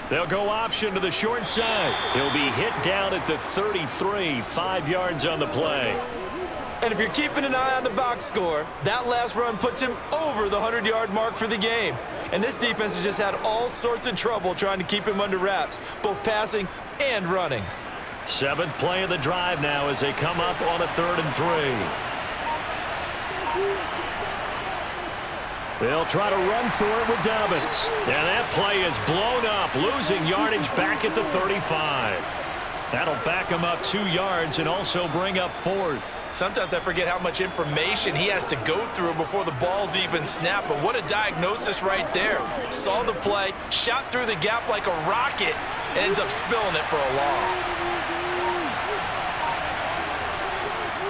They'll go option to the short side. He'll be hit down at the 33, 5 yards on the play. And if you're keeping an eye on the box score, that last run puts him over the 100-yard mark for the game. And this defense has just had all sorts of trouble trying to keep him under wraps, both passing and running. 7th play of the drive now as they come up on a 3rd and 3. They'll try to run for it with Dobbins. And that play is blown up, losing yardage back at the 35. That'll back him up 2 yards and also bring up 4th. Sometimes I forget how much information he has to go through before the ball's even snapped, but what a diagnosis right there. Saw the play, shot through the gap like a rocket, and ends up spilling it for a loss.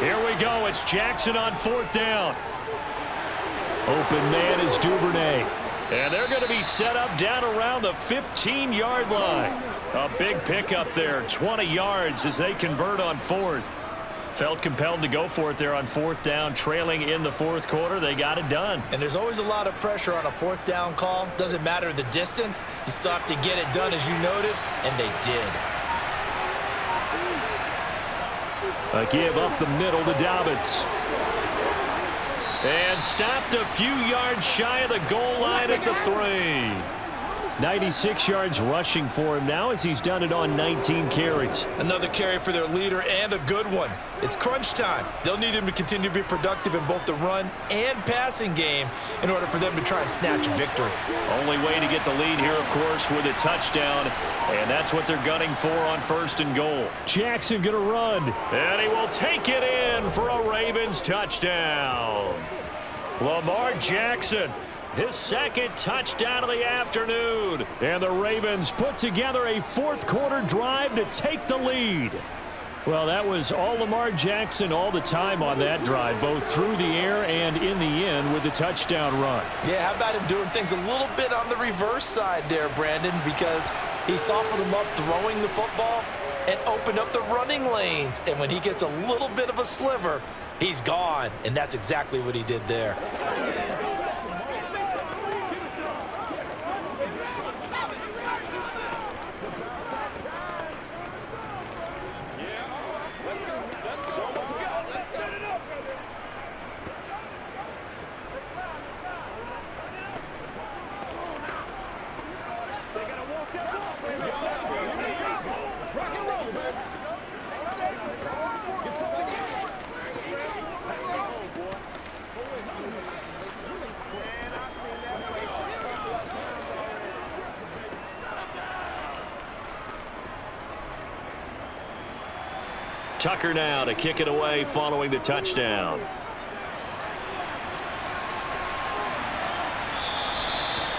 Here we go. It's Jackson on 4th down. Open man is Duvernay. And they're going to be set up down around the 15-yard line. A big pickup there, 20 yards as they convert on 4th. Felt compelled to go for it there on 4th down, trailing in the 4th quarter. They got it done. And there's always a lot of pressure on a 4th down call. Doesn't matter the distance. You still have to get it done, as you noted, and they did. A give up the middle to Dobbins. And stopped a few yards shy of the goal line at the 3. 96 yards rushing for him now as he's done it on 19 carries. Another carry for their leader and a good one. It's crunch time. They'll need him to continue to be productive in both the run and passing game in order for them to try and snatch a victory. Only way to get the lead here, of course, with a touchdown, and that's what they're gunning for on 1st and goal. Jackson gonna run. And he will take it in for a Ravens touchdown. Lamar Jackson, his 2nd touchdown of the afternoon. And the Ravens put together a 4th quarter drive to take the lead. Well, that was all Lamar Jackson all the time on that drive, both through the air and in the end with the touchdown run. Yeah, how about him doing things a little bit on the reverse side there, Brandon, because he softened him up throwing the football and opened up the running lanes. And when he gets a little bit of a sliver, he's gone, and that's exactly what he did there. Tucker now to kick it away following the touchdown.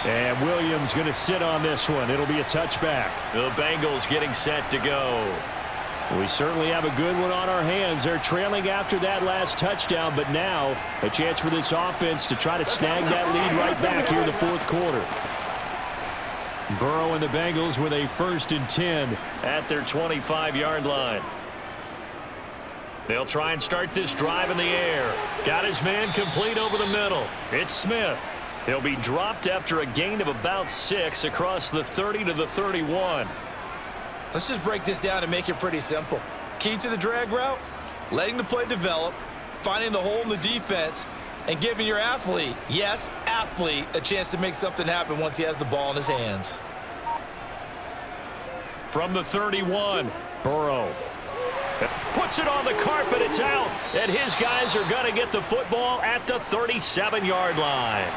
And Williams going to sit on this one. It'll be a touchback. The Bengals getting set to go. We certainly have a good one on our hands. They're trailing after that last touchdown, but now a chance for this offense to try to snag that lead right back here in the fourth quarter. Burrow and the Bengals with a 1st and 10 at their 25-yard line. They'll try and start this drive in the air. Got his man complete over the middle. It's Smith. He'll be dropped after a gain of about 6 across the 30 to the 31. Let's just break this down and make it pretty simple. Key to the drag route, letting the play develop, finding the hole in the defense, and giving your athlete, yes, athlete, a chance to make something happen once he has the ball in his hands. From the 31, Burrow puts it on the carpet. It's out, and his guys are going to get the football at the 37-yard line.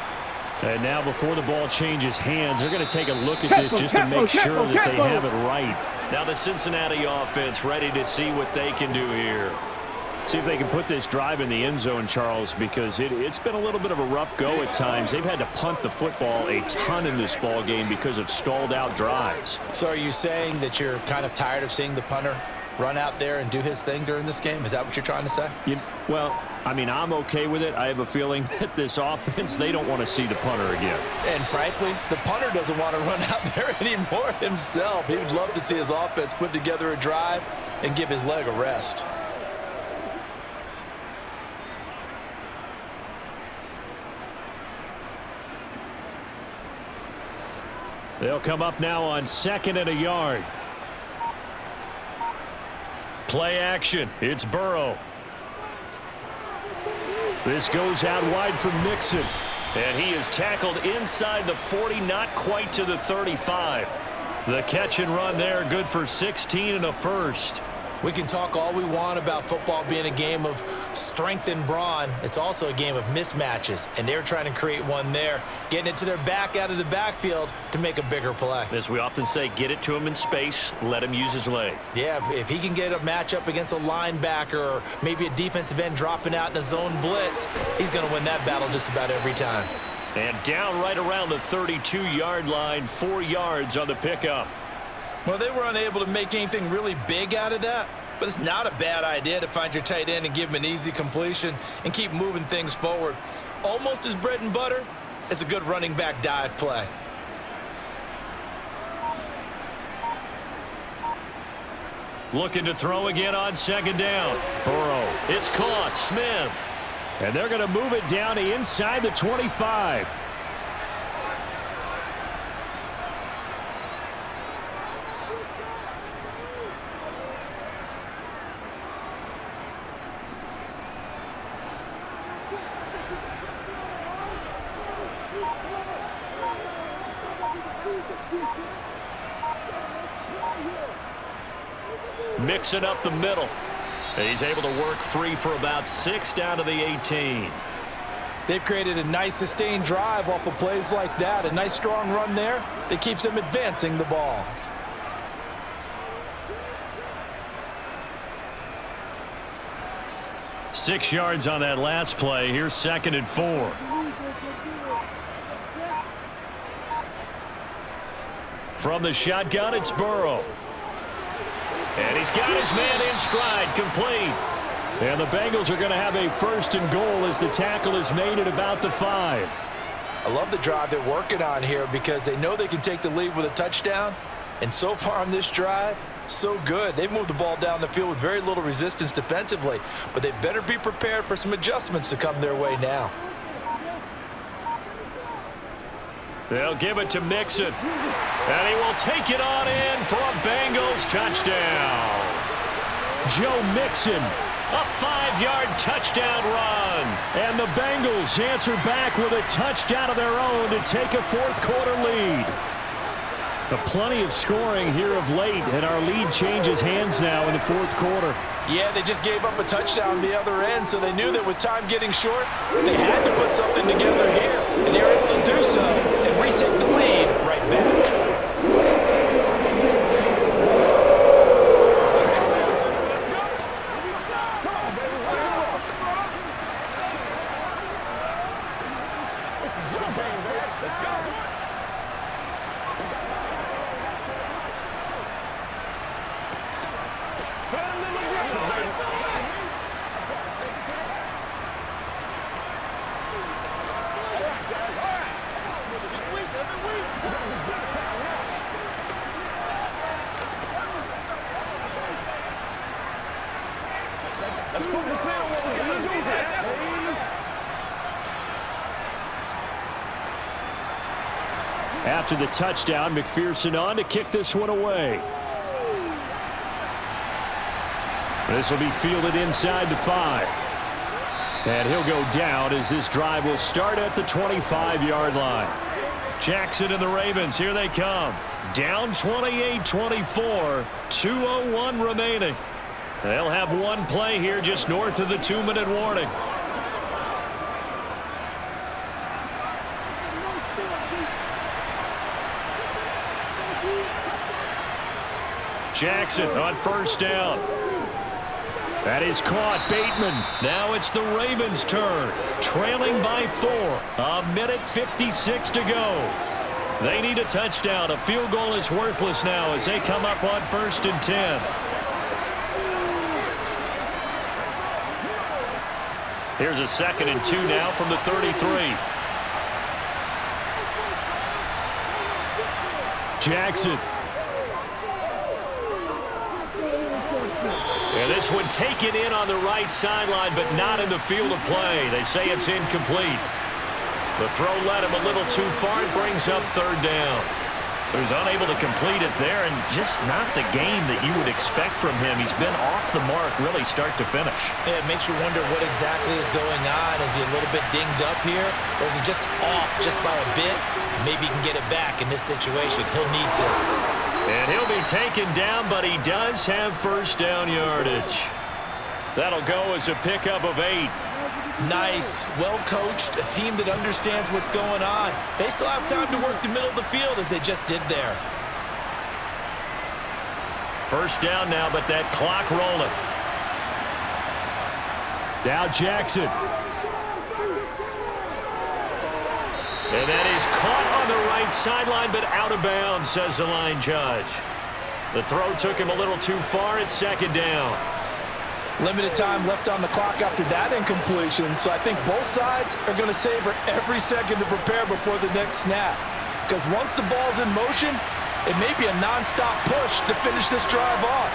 And now before the ball changes hands, they're going to take a look at this just to make sure that they have it right. Now the Cincinnati offense ready to see what they can do here. See if they can put this drive in the end zone, Charles, because it's been a little bit of a rough go at times. They've had to punt the football a ton in this ball game because of stalled out drives. So are you saying that you're kind of tired of seeing the punter run out there and do his thing during this game? Is that what you're trying to say? Well, I mean, I'm okay with it. I have a feeling that this offense, they don't want to see the punter again. And frankly, the punter doesn't want to run out there anymore himself. He would love to see his offense put together a drive and give his leg a rest. They'll come up now on 2nd and a yard. Play action. It's Burrow. This goes out wide for Mixon. And he is tackled inside the 40, not quite to the 35. The catch and run there, good for 16 and a first. We can talk all we want about football being a game of strength and brawn. It's also a game of mismatches, and they're trying to create one there, getting it to their back out of the backfield to make a bigger play. As we often say, get it to him in space, let him use his leg. Yeah, if he can get a matchup against a linebacker or maybe a defensive end dropping out in a zone blitz, he's going to win that battle just about every time. And down right around the 32-yard line, 4 yards on the pickup. Well, they were unable to make anything really big out of that, but it's not a bad idea to find your tight end and give him an easy completion and keep moving things forward. Almost as bread and butter as a good running back dive play. Looking to throw again on 2nd down. Burrow. It's caught. Smith. And they're going to move it down to inside the 25. Mixing up the middle. He's able to work free for about 6 down to the 18. They've created a nice sustained drive off of plays like that. A nice strong run there that keeps them advancing the ball. Six yards on that last play. Here's 2nd and 4. From the shotgun, it's Burrow. And he's got his man in stride, complete. And the Bengals are going to have a 1st and goal as the tackle is made at about the 5. I love the drive they're working on here because they know they can take the lead with a touchdown. And so far on this drive, so good. They've moved the ball down the field with very little resistance defensively, but they better be prepared for some adjustments to come their way now. They'll give it to Mixon. And he will take it on in for a Bengals touchdown. Joe Mixon. A 5-yard touchdown run. And the Bengals answer back with a touchdown of their own to take a fourth quarter lead. Plenty of scoring here of late, and our lead changes hands now in the fourth quarter. Yeah, they just gave up a touchdown on the other end, so they knew that with time getting short, they had to put something together here, and they were able to do so and retake the lead right back. Let's focus in on what we gotta do here. After the touchdown, McPherson on to kick this one away. This will be fielded inside the 5. And he'll go down as this drive will start at the 25-yard line. Jackson and the Ravens, here they come. Down 28-24, 2:01 remaining. They'll have one play here just north of the 2-minute warning. Jackson on first down. That is caught. Bateman. Now it's the Ravens' turn. Trailing by 4. 1:56 to go. They need a touchdown. A field goal is worthless now as they come up on 1st and 10. Here's a 2nd and 2 now from the 33. Jackson. And this one taken in on the right sideline, but not in the field of play. They say it's incomplete. The throw led him a little too far. It brings up 3rd down. So he's unable to complete it there, and just not the game that you would expect from him. He's been off the mark really start to finish. Yeah, it makes you wonder what exactly is going on. Is he a little bit dinged up here, or is he just off just by a bit? Maybe he can get it back in this situation. He'll need to. And he'll be taken down, but he does have 1st down yardage. That'll go as a pickup of 8. Nice, well-coached, a team that understands what's going on. They still have time to work the middle of the field as they just did there. 1st down now, but that clock rolling. Now Jackson. And that is caught on the right sideline, but out of bounds, says the line judge. The throw took him a little too far. It's 2nd down. Limited time left on the clock after that incompletion, so I think both sides are going to savor every second to prepare before the next snap. Because once the ball's in motion, it may be a nonstop push to finish this drive off.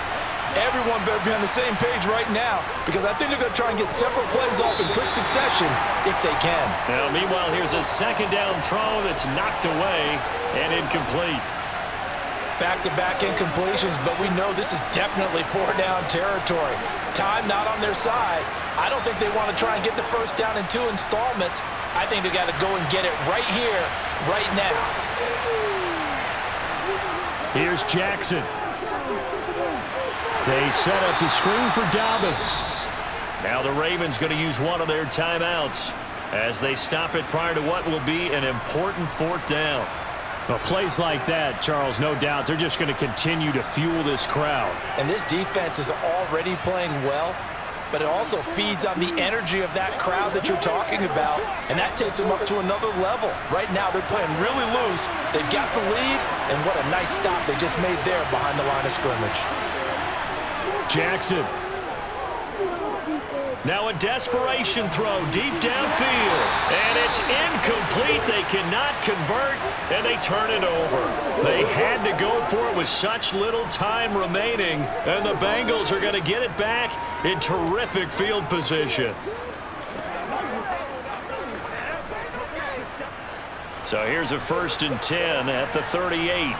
Everyone better be on the same page right now, because I think they're going to try and get several plays off in quick succession if they can. Now, meanwhile, here's a 2nd down throw that's knocked away and incomplete. Back-to-back incompletions, but we know this is definitely 4-down territory. Time not on their side. I don't think they want to try and get the 1st down in 2 installments. I think they got to go and get it right here, right now. Here's Jackson. They set up the screen for Dobbins. Now the Ravens going to use one of their timeouts as they stop it prior to what will be an important 4th down. Well, plays like that, Charles, no doubt, they're just going to continue to fuel this crowd. And this defense is already playing well, but it also feeds on the energy of that crowd that you're talking about, and that takes them up to another level. Right now, they're playing really loose. They've got the lead, and what a nice stop they just made there behind the line of scrimmage. Jackson. Now a desperation throw deep downfield. And it's incomplete. They cannot convert, and they turn it over. They had to go for it with such little time remaining, and the Bengals are going to get it back in terrific field position. So here's a 1st and 10 at the 38.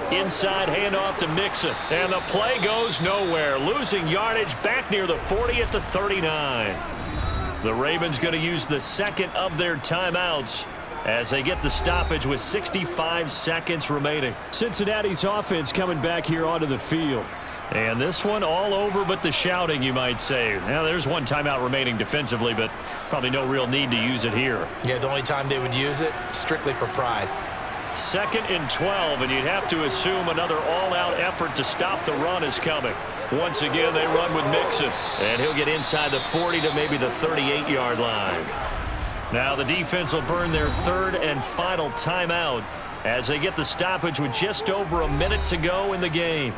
Inside handoff to Mixon, and the play goes nowhere. Losing yardage back near the 40 at the 39. The Ravens going to use the 2nd of their timeouts as they get the stoppage with 65 seconds remaining. Cincinnati's offense coming back here onto the field. And this one all over but the shouting, you might say. Now, there's one timeout remaining defensively, but probably no real need to use it here. Yeah, the only time they would use it, strictly for pride. 2nd and 12, and you'd have to assume another all-out effort to stop the run is coming. Once again, they run with Mixon, and he'll get inside the 40 to maybe the 38-yard line. Now the defense will burn their 3rd and final timeout as they get the stoppage with just over a minute to go in the game.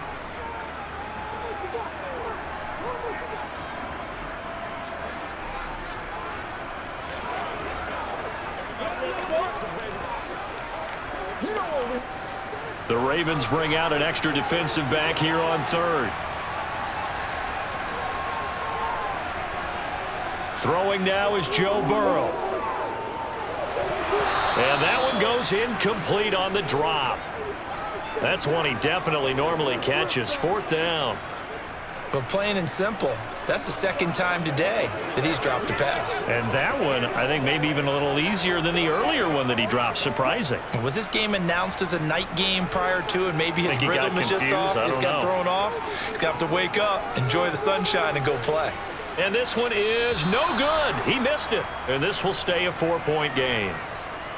The Ravens bring out an extra defensive back here on third. Throwing now is Joe Burrow. And that one goes incomplete on the drop. That's one he definitely normally catches. Fourth down. But plain and simple, that's the second time today that he's dropped a pass. And that one, I think, maybe even a little easier than the earlier one that he dropped. Surprising. Was this game announced as a night game prior to, and maybe his rhythm is just off? He's got thrown off. He's got to wake up, enjoy the sunshine, and go play. And this one is no good. He missed it. And this will stay a 4-point game.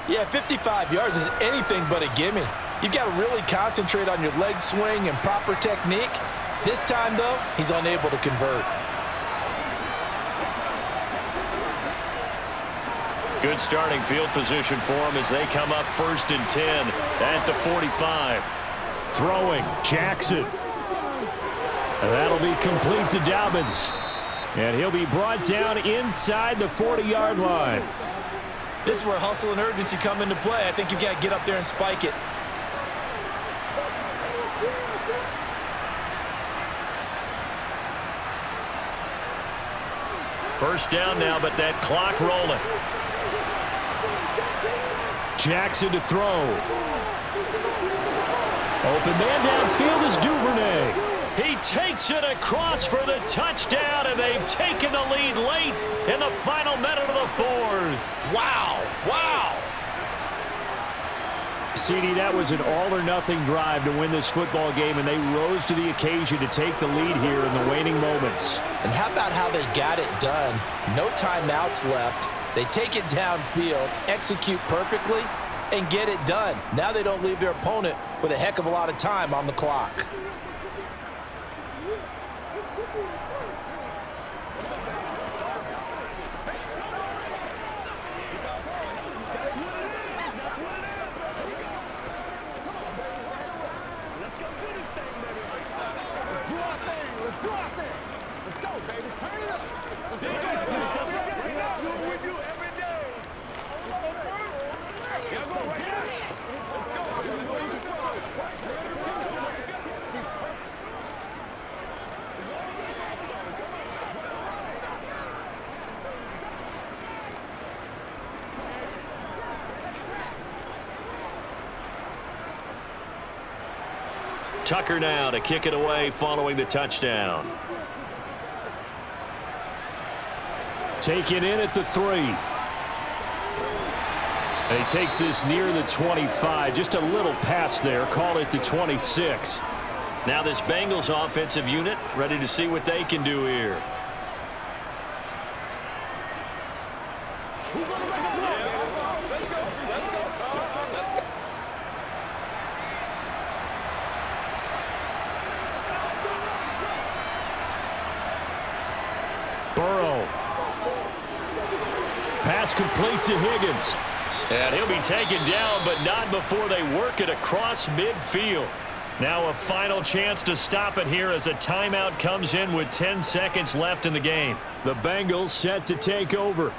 Yeah, 55 yards is anything but a gimme. You've got to really concentrate on your leg swing and proper technique. This time, though, he's unable to convert. Good starting field position for him as they come up 1st and 10 at the 45. Throwing, Jackson. And that'll be complete to Dobbins. And he'll be brought down inside the 40-yard line. This is where hustle and urgency come into play. I think you've got to get up there and spike it. First down now, but that clock rolling. Jackson to throw. Open man downfield is Duvernay. He takes it across for the touchdown, and they've taken the lead late in the final minute of the fourth. Wow, wow. CD, that was an all-or-nothing drive to win this football game, and they rose to the occasion to take the lead here in the waning moments. And how about how they got it done? No timeouts left. They take it downfield, execute perfectly, and get it done. Now they don't leave their opponent with a heck of a lot of time on the clock. Tucker now to kick it away following the touchdown. Taken in at the 3. And he takes this near the 25. Just a little pass there. Call it the 26. Now this Bengals offensive unit ready to see what they can do here. Burrow. Pass complete to Higgins. And he'll be taken down, but not before they work it across midfield. Now a final chance to stop it here as a timeout comes in with 10 seconds left in the game. The Bengals set to take over.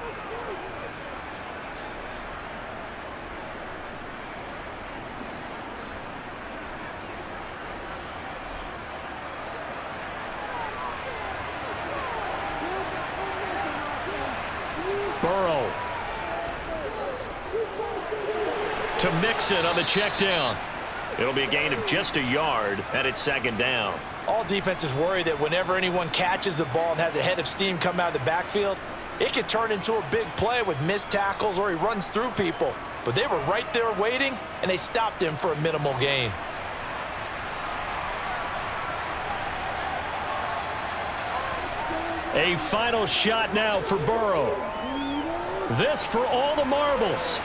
Burrow. To Mixon on the check down. It'll be a gain of just a yard, and it's second down. All defenses worry that whenever anyone catches the ball and has a head of steam come out of the backfield, it could turn into a big play with missed tackles or he runs through people. But they were right there waiting, and they stopped him for a minimal gain. A final shot now for Burrow. This for all the marbles.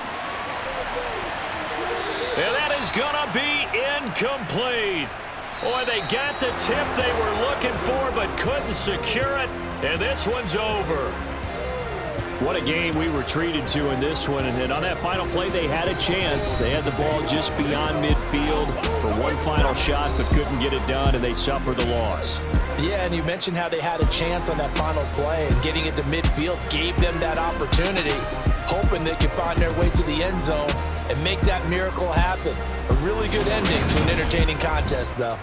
And that is going to be incomplete. Boy, they got the tip they were looking for but couldn't secure it. And this one's over. What a game we were treated to in this one. And on that final play, they had a chance. They had the ball just beyond midfield for one final shot, but couldn't get it done, and they suffered the loss. Yeah, and you mentioned how they had a chance on that final play, and getting it to midfield gave them that opportunity, hoping they could find their way to the end zone and make that miracle happen. A really good ending to an entertaining contest, though.